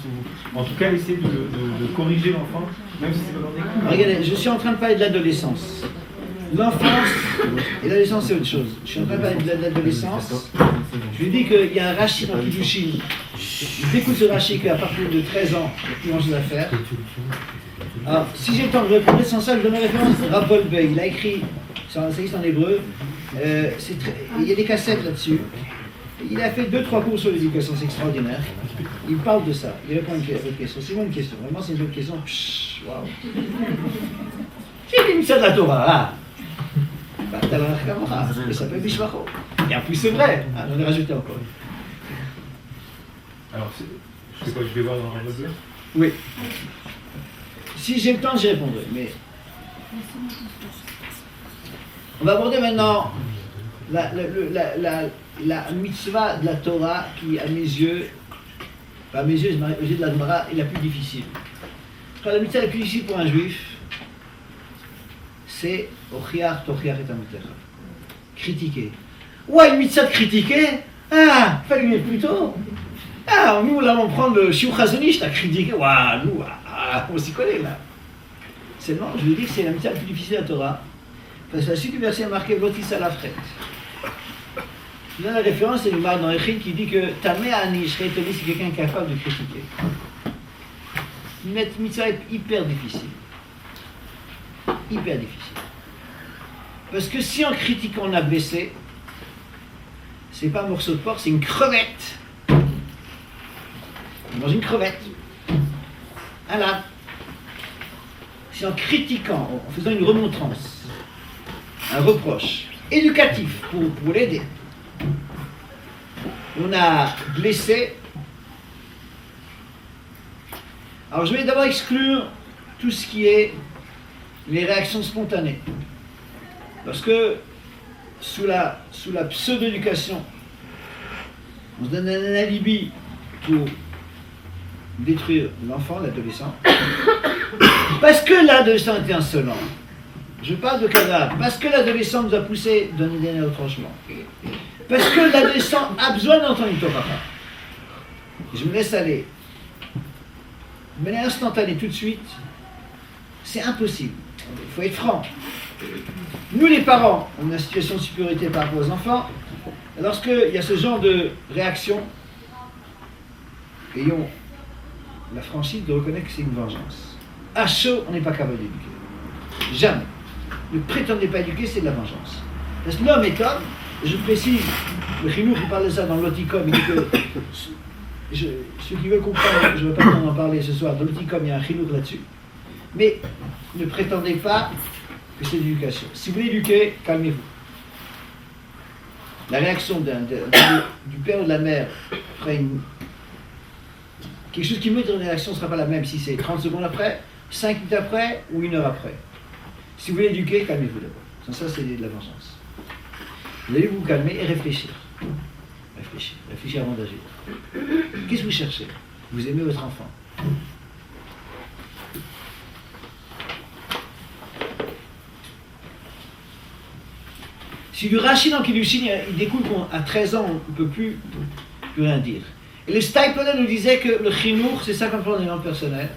En tout cas, essayer de corriger l'enfant, même si c'est pas dans des coups. Regardez, je suis en train de parler de l'adolescence. L'enfance et l'adolescence, c'est autre chose. Je suis en train de parler de l'adolescence. Je lui dis qu'il y a un Rashi dans Kiddushin. Je découvre ce Rashi qu'à partir de 13 ans, il n'y a plus grand-chose à faire. Alors, si j'ai le temps de répondre sans ça, je donne la référence. Rapol Bey, il a écrit, ça existe en hébreu, il y a des cassettes là-dessus. Il a fait 2-3 cours sur l'éducation, c'est extraordinaire. Il parle de ça, il répond à votre question. C'est moi une question, vraiment c'est une autre question. Waouh. J'ai dit ça de la Torah, ah. Bah, t'as la Kamara, ça s'appelle Bishvacho. Et en plus c'est vrai, ah, j'en ai rajouté encore. Alors, je sais pas, je vais voir dans la vidéo. Oui. Si j'ai le temps, j'y répondrai. Mais on va aborder maintenant la mitzvah de la Torah qui, à mes yeux, aux yeux de la Gemara, est la plus difficile. La mitzvah la plus difficile pour un juif, c'est Ochiach, Tochiach et Tamutecha. Critiquer. Ouais, une mitzvah de critiquer? Ah, fallait mieux plus tôt. Ah, nous, là, on prend le Shiur Chazonish, t'as critiqué. Waouh, nous, on s'y connaît, là. Seulement, je veux dire que c'est la mitzvah la plus difficile de la Torah. Parce que la suite du verset est marquée Lotis Alafret. Je donne la référence, c'est une marque dans Echid qui dit que Tamé Ani, je serais étonné, c'est quelqu'un capable de critiquer. Une mitzvah est hyper difficile. Hyper difficile. Parce que si en critiquant on a baissé, c'est pas un morceau de porc, c'est une crevette. On mange une crevette. Un lard. Si en critiquant, en faisant une remontrance, un reproche éducatif pour l'aider, on a blessé. Alors je vais d'abord exclure tout ce qui est les réactions spontanées. Parce que sous la pseudo-éducation, on se donne un alibi pour détruire l'enfant, l'adolescent. Parce que l'adolescent était insolent. Je parle de cadavre. Parce que l'adolescent nous a poussé à donner des retranchements. Parce que l'adolescent a besoin d'entendre une Torah. Je me laisse aller. De manière instantanée, tout de suite, c'est impossible. Il faut être franc. Nous, les parents, on a une situation de supériorité par rapport aux enfants. Lorsqu'il y a ce genre de réaction, ayons la franchise de reconnaître que c'est une vengeance. À chaud, on n'est pas capable d'éduquer. Jamais. Ne prétendez pas éduquer, c'est de la vengeance. Parce que l'homme est homme, je précise, le Chinour qui parle de ça dans l'Oticom, il dit que ceux qui veulent comprendre, je ne vais pas en parler ce soir, dans l'Oticom, il y a un Chinour là-dessus. Mais ne prétendez pas que c'est l'éducation. Si vous voulez éduquer, calmez-vous. La réaction du père ou de la mère après quelque chose qui met dans une réaction ne sera pas la même si c'est 30 secondes après, 5 minutes après ou 1 heure après. Si vous voulez éduquer, calmez-vous d'abord. Sans ça, c'est de la vengeance. Vous allez vous calmer et réfléchir. Réfléchir avant d'agir. Qu'est-ce que vous cherchez? Vous aimez votre enfant. Si du Rashi dans Kiddushin, il découle qu'à 13 ans, on ne peut plus rien dire. Et le Stipler nous disait que le chinour, c'est 50% des normes personnelles.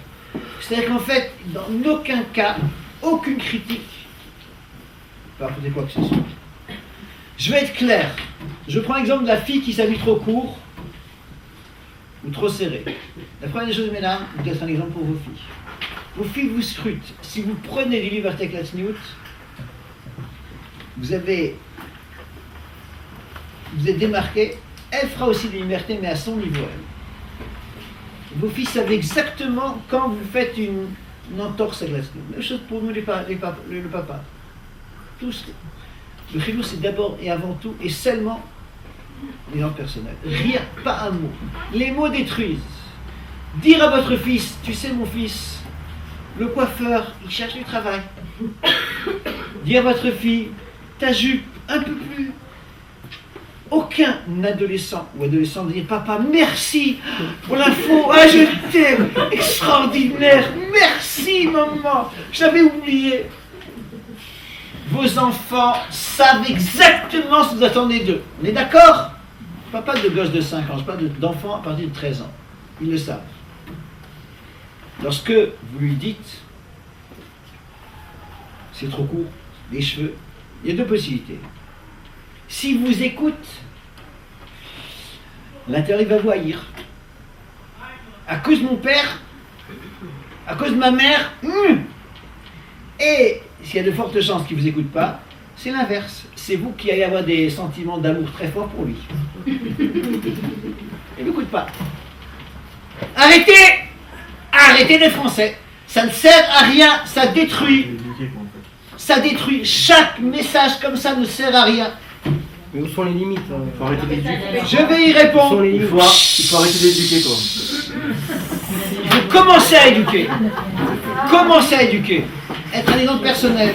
C'est-à-dire qu'en fait, dans aucun cas, aucune critique ne peut apporter quoi que ce soit. Je vais être clair. Je prends l'exemple de la fille qui s'habille trop court ou trop serré. La première des choses, mesdames, je donne un exemple pour vos filles. Vos filles vous scrutent. Si vous prenez des livres avec la Tzniut, vous êtes démarqué elle fera aussi des libertés, mais à son niveau, elle. Vos fils savent exactement quand vous faites une entorse à glace. Même chose pour nous, le papa. Tous. Le chinois, c'est d'abord et avant tout, et seulement, les gens personnels. Rien, pas un mot. Les mots détruisent. Dire à votre fils, tu sais mon fils, le coiffeur, il cherche du travail. Dire à votre fille, ta jupe, un peu plus. Aucun adolescent ou adolescente dire papa, merci pour l'info, ah je t'aime, extraordinaire, merci maman, je l'avais oublié. Vos enfants savent exactement ce que vous attendez d'eux. On est d'accord? Je ne parle pas de gosses de 5 ans, je parle d'enfants à partir de 13 ans. Ils le savent. Lorsque vous lui dites c'est trop court, les cheveux, il y a deux possibilités. S'il vous écoute, l'intérieur il va vous haïr. À cause de mon père, à cause de ma mère, et s'il y a de fortes chances qu'il ne vous écoute pas, c'est l'inverse. C'est vous qui allez avoir des sentiments d'amour très forts pour lui. Il ne m'écoute pas. Arrêtez! Arrêtez les Français. Ça ne sert à rien, ça détruit. Ça détruit. Chaque message comme ça ne sert à rien. Mais où sont les limites? Il faut arrêter d'éduquer. Je vais y répondre. Il faut arrêter d'éduquer, quoi. Il faut commencer à éduquer. Commencer à éduquer. Être un exemple personnel.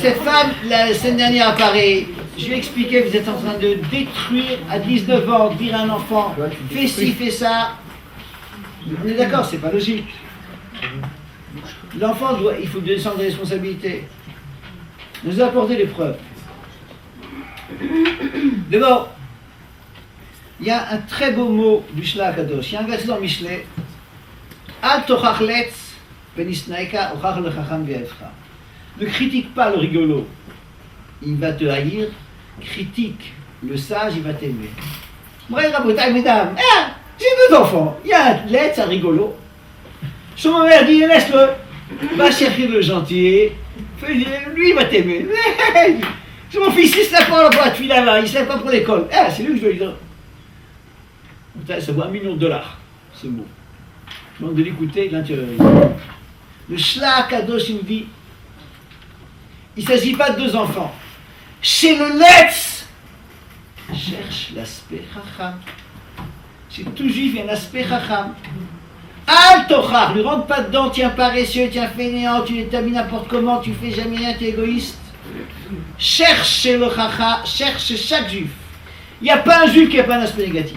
Cette femme, la semaine dernière, à Paris, je lui ai expliqué, vous êtes en train de détruire à 19 ans, dire à un enfant, fais ci, fais ça. On est d'accord, c'est pas logique. L'enfant, il faut descendre des responsabilités. Nous apporter les preuves. D'abord, il y a un très beau mot du Shla Kadosh. Il y a un verset dans Michelet. Al tochachletz penisnaika ochach lechacham ve'efcha. Ne critique pas le rigolo, il va te haïr. Critique le sage, il va t'aimer. Moi, rabotaille, mesdames, j'ai deux enfants. Il y a un lettre, un rigolo. Son mère dit, laisse-le. Va chercher le gentil. Lui, il va t'aimer. C'est mon fils, il ne se lève pas pour la fille là-bas, il ne se lève pas pour l'école. C'est lui que je dois lui dire. Ça vaut $1 million, ce mot. Je demande de l'écouter, de l'intérioriser. Le Shla Kadosh, il nous dit, il ne s'agit pas de deux enfants. Chez le Letz, cherche l'aspect Chacham. Chez tout juif, il y a un aspect Chacham. Al tochar, ne rentre pas dedans, tiens paresseux, tiens fainéant, tu t'habilles n'importe comment, tu fais jamais rien, tu es égoïste. Cherche le chacha, cherche chaque juif. Il n'y a pas un juif qui n'a pas un aspect négatif.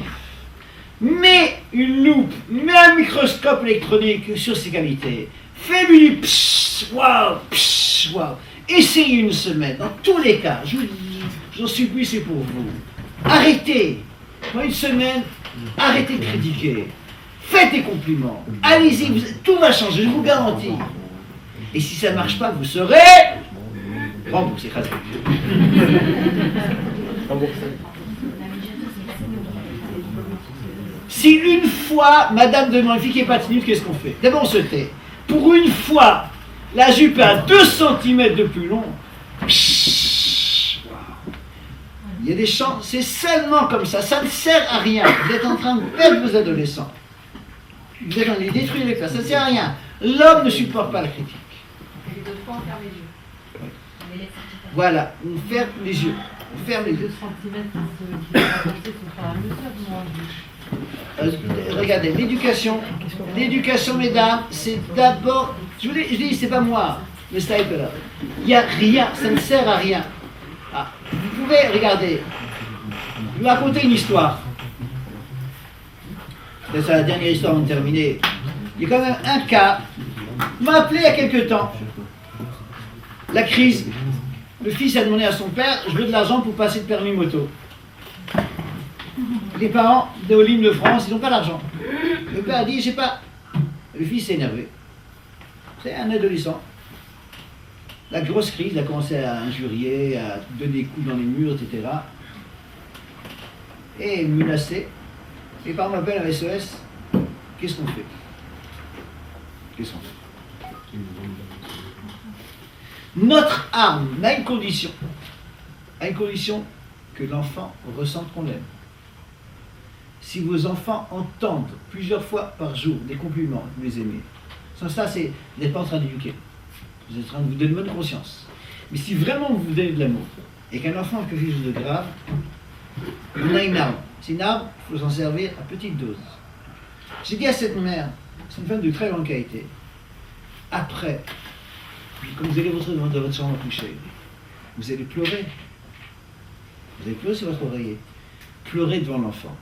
Mets une loupe, mets un microscope électronique sur ses qualités. Fais-lui psh, waouh, psh, waouh. Essayez une semaine, dans tous les cas, j'en supplie, c'est pour vous. Arrêtez, dans une semaine, arrêtez de critiquer. Faites des compliments. Allez-y, tout va changer, je vous garantis. Et si ça ne marche pas, vous serez remboursé. Si une fois, madame demande, une fille qui n'est pas tenue, qu'est-ce qu'on fait? D'abord, on se tait. Pour une fois, la jupe est à 2 cm de plus long. Il y a des chants, c'est seulement comme ça. Ça ne sert à rien. Vous êtes en train de perdre vos adolescents. Vous êtes en train de détruire les classes. Ça ne sert à rien. L'homme ne supporte pas la critique. Et deux fois, on ferme les yeux. Oui. Voilà, on ferme les yeux. On ferme les yeux. 2 cm qui se rapprocher, c'est pas un monsieur, Regardez, l'éducation, mesdames, c'est d'abord, je dis, c'est pas moi, le sniper. Il n'y a rien, ça ne sert à rien. Vous pouvez, regarder, je vais raconter une histoire. C'est la dernière histoire avant de terminer. Il y a quand même un cas, il m'a appelé il y a quelque temps. La crise, le fils a demandé à son père, je veux de l'argent pour passer le permis moto. Les parents de Olim de France, ils n'ont pas d'argent. Le père a dit, j'ai pas. Le fils s'est énervé. C'est un adolescent. La grosse crise, il a commencé à injurier, à donner des coups dans les murs, etc. Et menacé. Les parents m'appellent un SOS. Qu'est-ce qu'on fait? Qu'est-ce qu'on fait? Notre arme n'a une condition. à une condition que l'enfant ressente qu'on l'aime. Si vos enfants entendent plusieurs fois par jour des compliments, vous les aimez. Sans ça, vous n'êtes pas en train d'éduquer. Vous êtes en train de vous donner bonne conscience. Mais si vraiment vous vous donnez de l'amour, et qu'un enfant a quelque chose de grave, on a une arme. C'est une arme, il faut s'en servir à petite dose. J'ai dit à cette mère, c'est une femme de très grande qualité, après, quand vous allez rentrer dans votre chambre à coucher, vous allez pleurer. Vous allez pleurer sur votre oreiller. Pleurer devant l'enfant.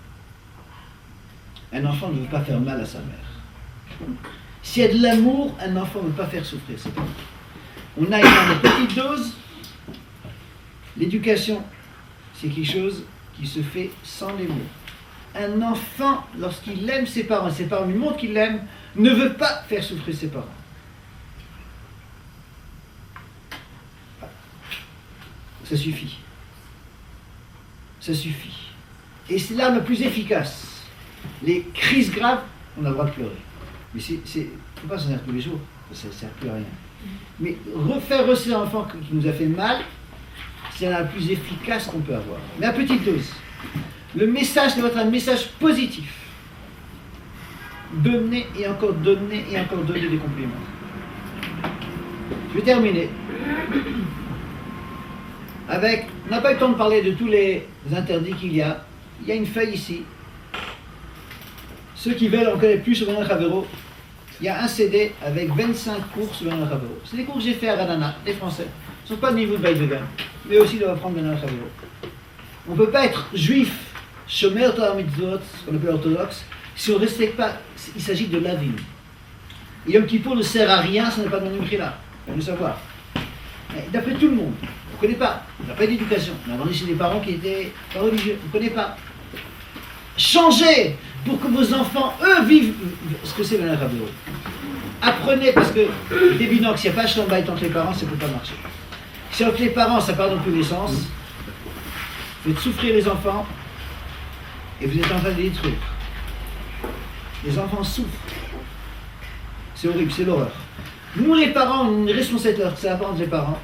Un enfant ne veut pas faire mal à sa mère. S'il y a de l'amour, un enfant ne veut pas faire souffrir ses parents. On a une petite dose. L'éducation, c'est quelque chose qui se fait sans les mots. Un enfant, lorsqu'il aime ses parents lui montrent qu'il l'aime, ne veut pas faire souffrir ses parents. Ça suffit. Ça suffit. Et c'est l'arme la plus efficace. Les crises graves, on a le droit de pleurer. Mais il ne faut pas s'en faire tous les jours, ça ne sert plus à rien. Mais refaire receler un enfant qui nous a fait mal, c'est la plus efficace qu'on peut avoir. Mais à petite dose. Le message doit être un message positif. Donner et encore donner et encore donner des compliments. Je vais terminer avec, on n'a pas eu le temps de parler de tous les interdits qu'il y a. Il y a une feuille ici. Ceux qui veulent en connaître plus sur Bernard Chavero, il y a un CD avec 25 cours sur Bernard Chavero. C'est des cours que j'ai fait à Radana, des Français. Ils ne sont pas de niveau de Baïvegan, mais aussi doivent apprendre Bernard Chavero. On ne peut pas être juif, shomer Torah mitzvot, ce qu'on appelle orthodoxe, si on ne respecte pas. Il s'agit de la vie. Et Yom Kippour ne sert à rien, ce n'est pas dans l'Umkhila. Il faut le savoir. Mais d'après tout le monde, on ne connaît pas. On n'a pas d'éducation. On a grandi chez des parents qui étaient pas religieux. On ne connaît pas. Changez pour que vos enfants, eux, vivent ce que c'est Bernard Chavero. Apprenez, parce que c'est évident que s'il n'y a pas Shalom Bayit entre les parents, ça ne peut pas marcher. Si entre les parents, ça part dans tous les sens, vous faites souffrir les enfants et vous êtes en train de les détruire. Les enfants souffrent. C'est horrible, c'est l'horreur. Nous, les parents, on a une responsabilité, c'est la parole des parents,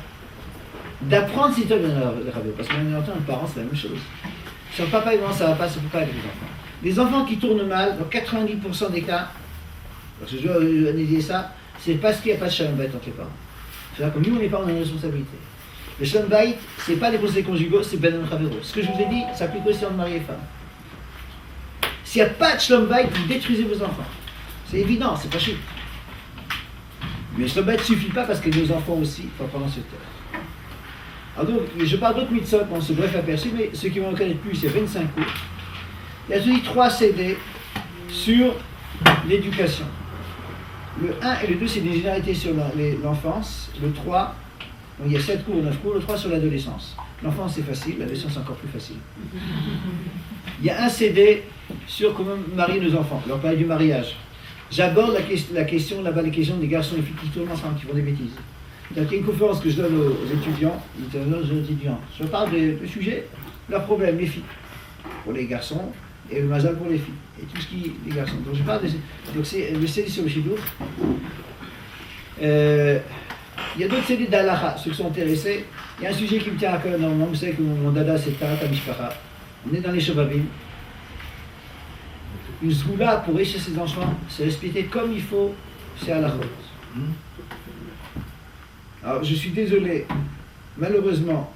d'apprendre si tu as Bernard Chavero. Parce que maintenant, les parents, c'est la même chose. Si un papa, évidemment, ça ne va pas, ça ne peut pas avec les enfants. Les enfants qui tournent mal, dans 90% des cas, parce que je dois analyser ça, c'est parce qu'il n'y a pas de Shalom Bayit entre les parents. C'est-à-dire que nous, les parents, on a une responsabilité. Le Shalom Bayit, ce n'est pas des conseils conjugaux, c'est Bernard Chavero. Ce que je vous ai dit, ça s'applique aussi entre mari et femme. S'il n'y a pas de Shalom Bayit, vous détruisez vos enfants. C'est évident, c'est pas chute. Mais le Shalom Bayit ne suffit pas parce que nos enfants aussi, il faut apprendre à se taire. Alors donc, je parle d'autres mitzvot dans ce bref aperçu, mais ceux qui vont en connaître plus, il y a 25 cours. Il y a aussi 3 CD sur l'éducation. Le 1 et le 2, c'est des généralités sur l'enfance. Le 3, bon, il y a 7 cours ou 9 cours. Le 3 sur l'adolescence. L'enfance, c'est facile, l'adolescence, c'est encore plus facile. Il y a un CD sur comment marier nos enfants, leur parler du mariage. J'aborde la question, là-bas, les questions des garçons et des filles qui tournent ensemble, qui font des bêtises. Il y a une conférence que je donne aux étudiants, je parle de sujets, leurs problèmes, les filles, pour les garçons, et le mazal pour les filles, et tout ce qui les garçons. Donc je parle donc c'est le CD sur le Shidour. Il y a d'autres CD d'Alaha, ceux qui sont intéressés. Il y a un sujet qui me tient à cœur énormément, vous savez que mon dada c'est Tarat Mishpacha. On est dans les Shovavim. Une zgoula pour réussir ses enfants, c'est respecter comme il faut, c'est Alachot. Alors, je suis désolé, malheureusement,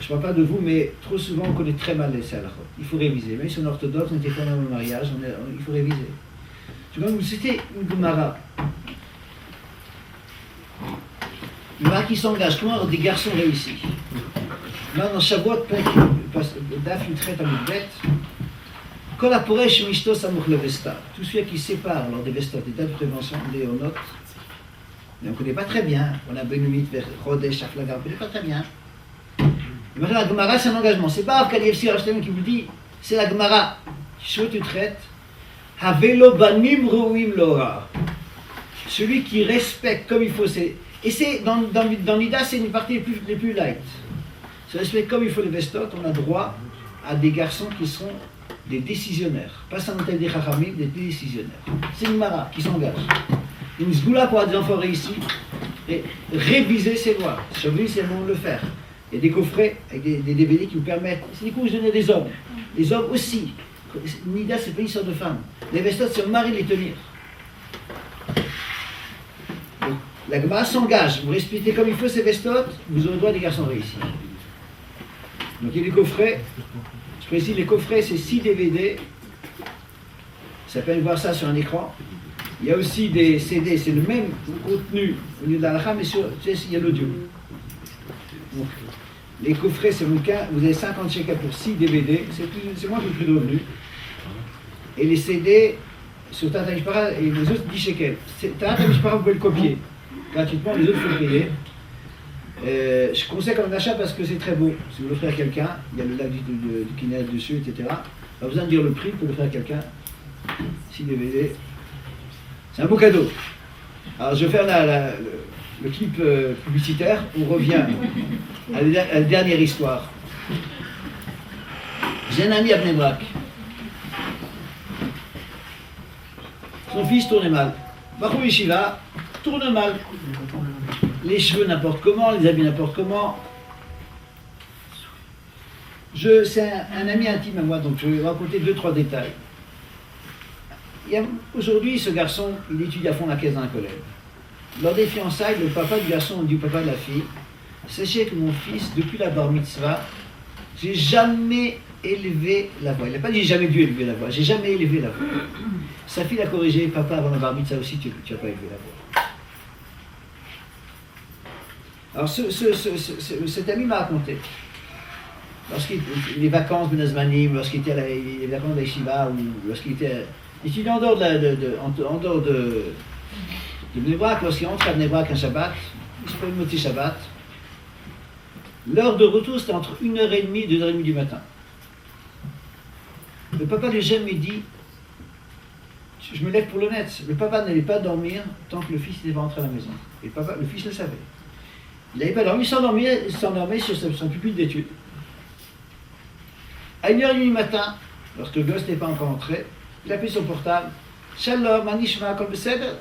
je ne parle pas de vous, mais trop souvent on connaît très mal les halachot. Il faut réviser. Même si on est orthodoxe, on n'était pas dans le mariage, il faut réviser. Je vais vous citer une Gemara. Une Gemara qui s'engage. Comment des garçons réussis? Là, dans Shavuot, Daf Yutret Amidbet, Kol HaPoresh Mishto Samuch LeVesta. Tout celui qui sépare lors des vestot, des dates de prévention, des honot, mais on ne connaît pas très bien. On a Benumit vers Chodesh, Aflaga, on ne connaît pas très bien. Maintenant, la Gemara, c'est un engagement. C'est pas Avkalievsi Rachtem qui vous dit, c'est la Gemara. Shot Utret, Havelo Banim Roim Loha. Celui qui respecte comme il faut. Et c'est, dans l'IDA, c'est une partie les plus light. Se respecte comme il faut les vestot, on a droit à des garçons qui sont des décisionnaires. Pas seulement des chachamim, des décisionnaires. C'est une Gemara qui s'engage. Une zgoula pour avoir des enfants réussis et réviser ses lois. Chavri, c'est bon de le faire. Il y a des coffrets avec des DVD qui vous permettent. C'est des cours que je donnais des hommes. Les hommes aussi. Nida, c'est pas une sorte de femme. Les vestot, c'est au mari de les tenir. Donc, la Gemara s'engage. Vous respectez comme il faut ces vestot, vous aurez droit à des garçons réussis. Donc il y a des coffrets. Je précise, les coffrets, c'est 6 DVD. Ça peut voir ça sur un écran. Il y a aussi des CD, c'est le même contenu au niveau de la halakha, mais sur, tu sais, il y a l'audio. Donc, les coffrets, c'est le cas, vous avez 50 shekels pour 6 DVD, c'est moins que le prix de revenu. Et les CD, sur Tata Mishpara, et les autres 10 shekels. Tata Mishpara, vous pouvez le copier gratuitement, les autres, il faut le payer. Je conseille comme un achat parce que c'est très beau. Si vous l'offrez à quelqu'un, il y a le lac du Kinneret dessus, etc. Pas besoin de dire le prix pour l'offrir à quelqu'un. 6 DVD. C'est un beau cadeau. Alors je vais faire le clip publicitaire. On revient à la dernière histoire. J'ai un ami à Bnei Brak. Son fils tournait mal. Bachou Yeshiva tourne mal. Les cheveux n'importe comment, les habits n'importe comment. C'est un ami intime à moi, donc je vais raconter 2-3 détails. Aujourd'hui, ce garçon, il étudie à fond la caisse d'un collègue. Lors des fiançailles, le papa du garçon dit au papa de la fille, sachez que mon fils, depuis la bar mitzvah, j'ai jamais élevé la voix. Il n'a pas dit j'ai jamais dû élever la voix, j'ai jamais élevé la voix. Sa fille l'a corrigé, papa, avant la bar mitzvah aussi, tu n'as pas élevé la voix. Alors cet ami m'a raconté, les vacances de Nazmanim, lorsqu'il était à les vacances de la Yeshiva, ou lorsqu'il était étudiant en dehors de Bnei Brak, lorsqu'il rentre à Bnei Brak un Shabbat, il se fait une moti Shabbat. L'heure de retour, c'était entre 1h30 et 2h30 du matin. Le papa lui jamais dit, je me lève pour le net. Le papa n'allait pas dormir tant que le fils n'était pas rentré à la maison. Et le fils le savait. Il n'avait pas dormi, il s'endormait sur son pupitre d'études. À 1h30 du matin, lorsque le gosse n'est pas encore entré, il a pris son portable. Shalom, Anishma, kol beseder.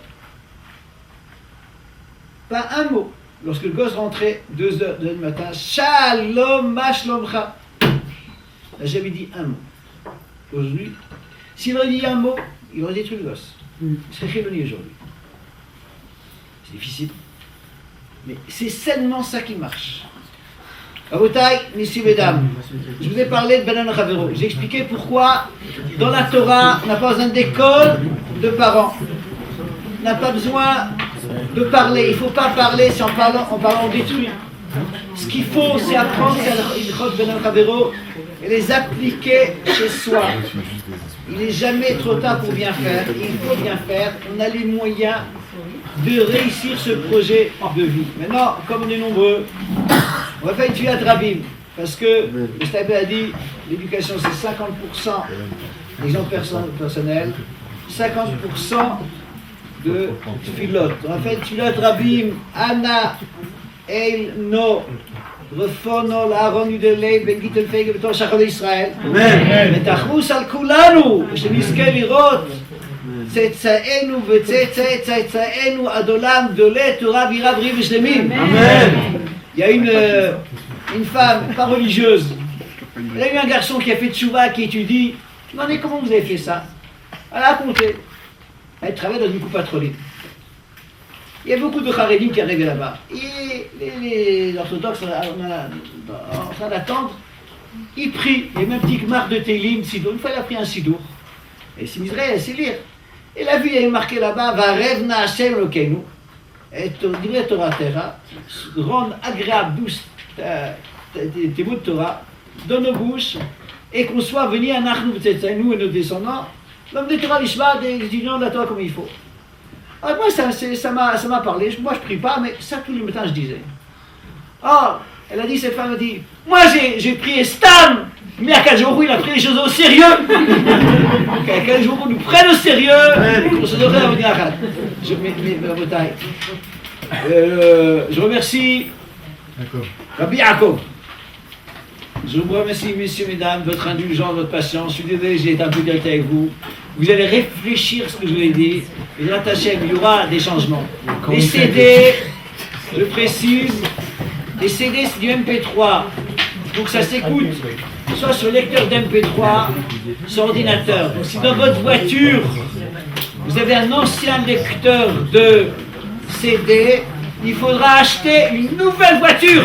Pas un mot. Lorsque le gosse rentrait, 2h du matin, Shalom, Mashlomcha. Il n'a jamais dit un mot. Aujourd'hui, s'il aurait dit un mot, il aurait détruit le gosse. Il serait chiloni aujourd'hui. C'est difficile. Mais c'est seulement ça qui marche. Rabotai, messieurs, mesdames, je vous ai parlé de Benan Chavero. J'ai expliqué pourquoi, dans la Torah, on n'a pas besoin d'école de parents. On n'a pas besoin de parler. Il ne faut pas parler, si en parlant on détruit. Ce qu'il faut, c'est apprendre les Chod Benan Chavero et les appliquer chez soi. Il n'est jamais trop tard pour bien faire. Il faut bien faire. On a les moyens de réussir ce projet de vie. Maintenant, comme on est nombreux, on va faire une tuile Rabim, parce que le Stabé a dit l'éducation c'est 50% d'exemple personnel, 50% de filote. On va faire une tuile Rabim, Anna, El, No, Refono, l'Aaron, Udelei, Ben Gittel Feige, Betor Shachol Israël. Amen. Metachmus al Kulanu, שנזכה לראות צאצאינו וצאצאי צאצאינו עד עולם גדולי תורה ויראה בריאים ושלמים. Amen. Il y a une femme, pas religieuse. Elle a eu un garçon qui a fait tchouva, qui étudie. Demandez comment vous avez fait ça. Elle a raconté. Elle travaille dans une coupe patronine. Il y a beaucoup de Haredim qui arrivaient là-bas. Et les orthodoxes, en train d'attendre, ils prient. Il y a même un petit marque de Télim, Sidour. Une fois, elle a pris un Sidour. Et c'est Israël, elle sait lire. Et la vue, il y a marqué là-bas, Va revna Hashem Elokeinu. Et dirait Torah Terra, rendre agréable, douce tes mots de Torah dans nos bouches, et qu'on soit venus à nous et nos descendants, l'homme de Torah, l'Ishma, des étudiants de la Torah comme il faut. Alors moi, ça m'a parlé. Moi, je prie pas, mais ça, tous les matins, je disais. Oh, elle a dit, cette femme a dit, moi, j'ai prié Stam, mais à quel jour il a pris les choses au sérieux. À quel jour on nous prenne au sérieux, on se devrait revenir à Khan. Je remercie Rabbi Yaakov. Je vous remercie, messieurs, mesdames, votre indulgence, votre patience. Je suis désolé, j'ai été un peu direct avec vous. Vous allez réfléchir à ce que je vous ai dit. Et dans ta chaîne, il y aura des changements. Les CD, je précise, Les CD, c'est du MP3. Donc ça s'écoute soit sur lecteur d'MP3, sur ordinateur. Donc si dans votre voiture, vous avez un ancien lecteur de CD, il faudra acheter une nouvelle voiture.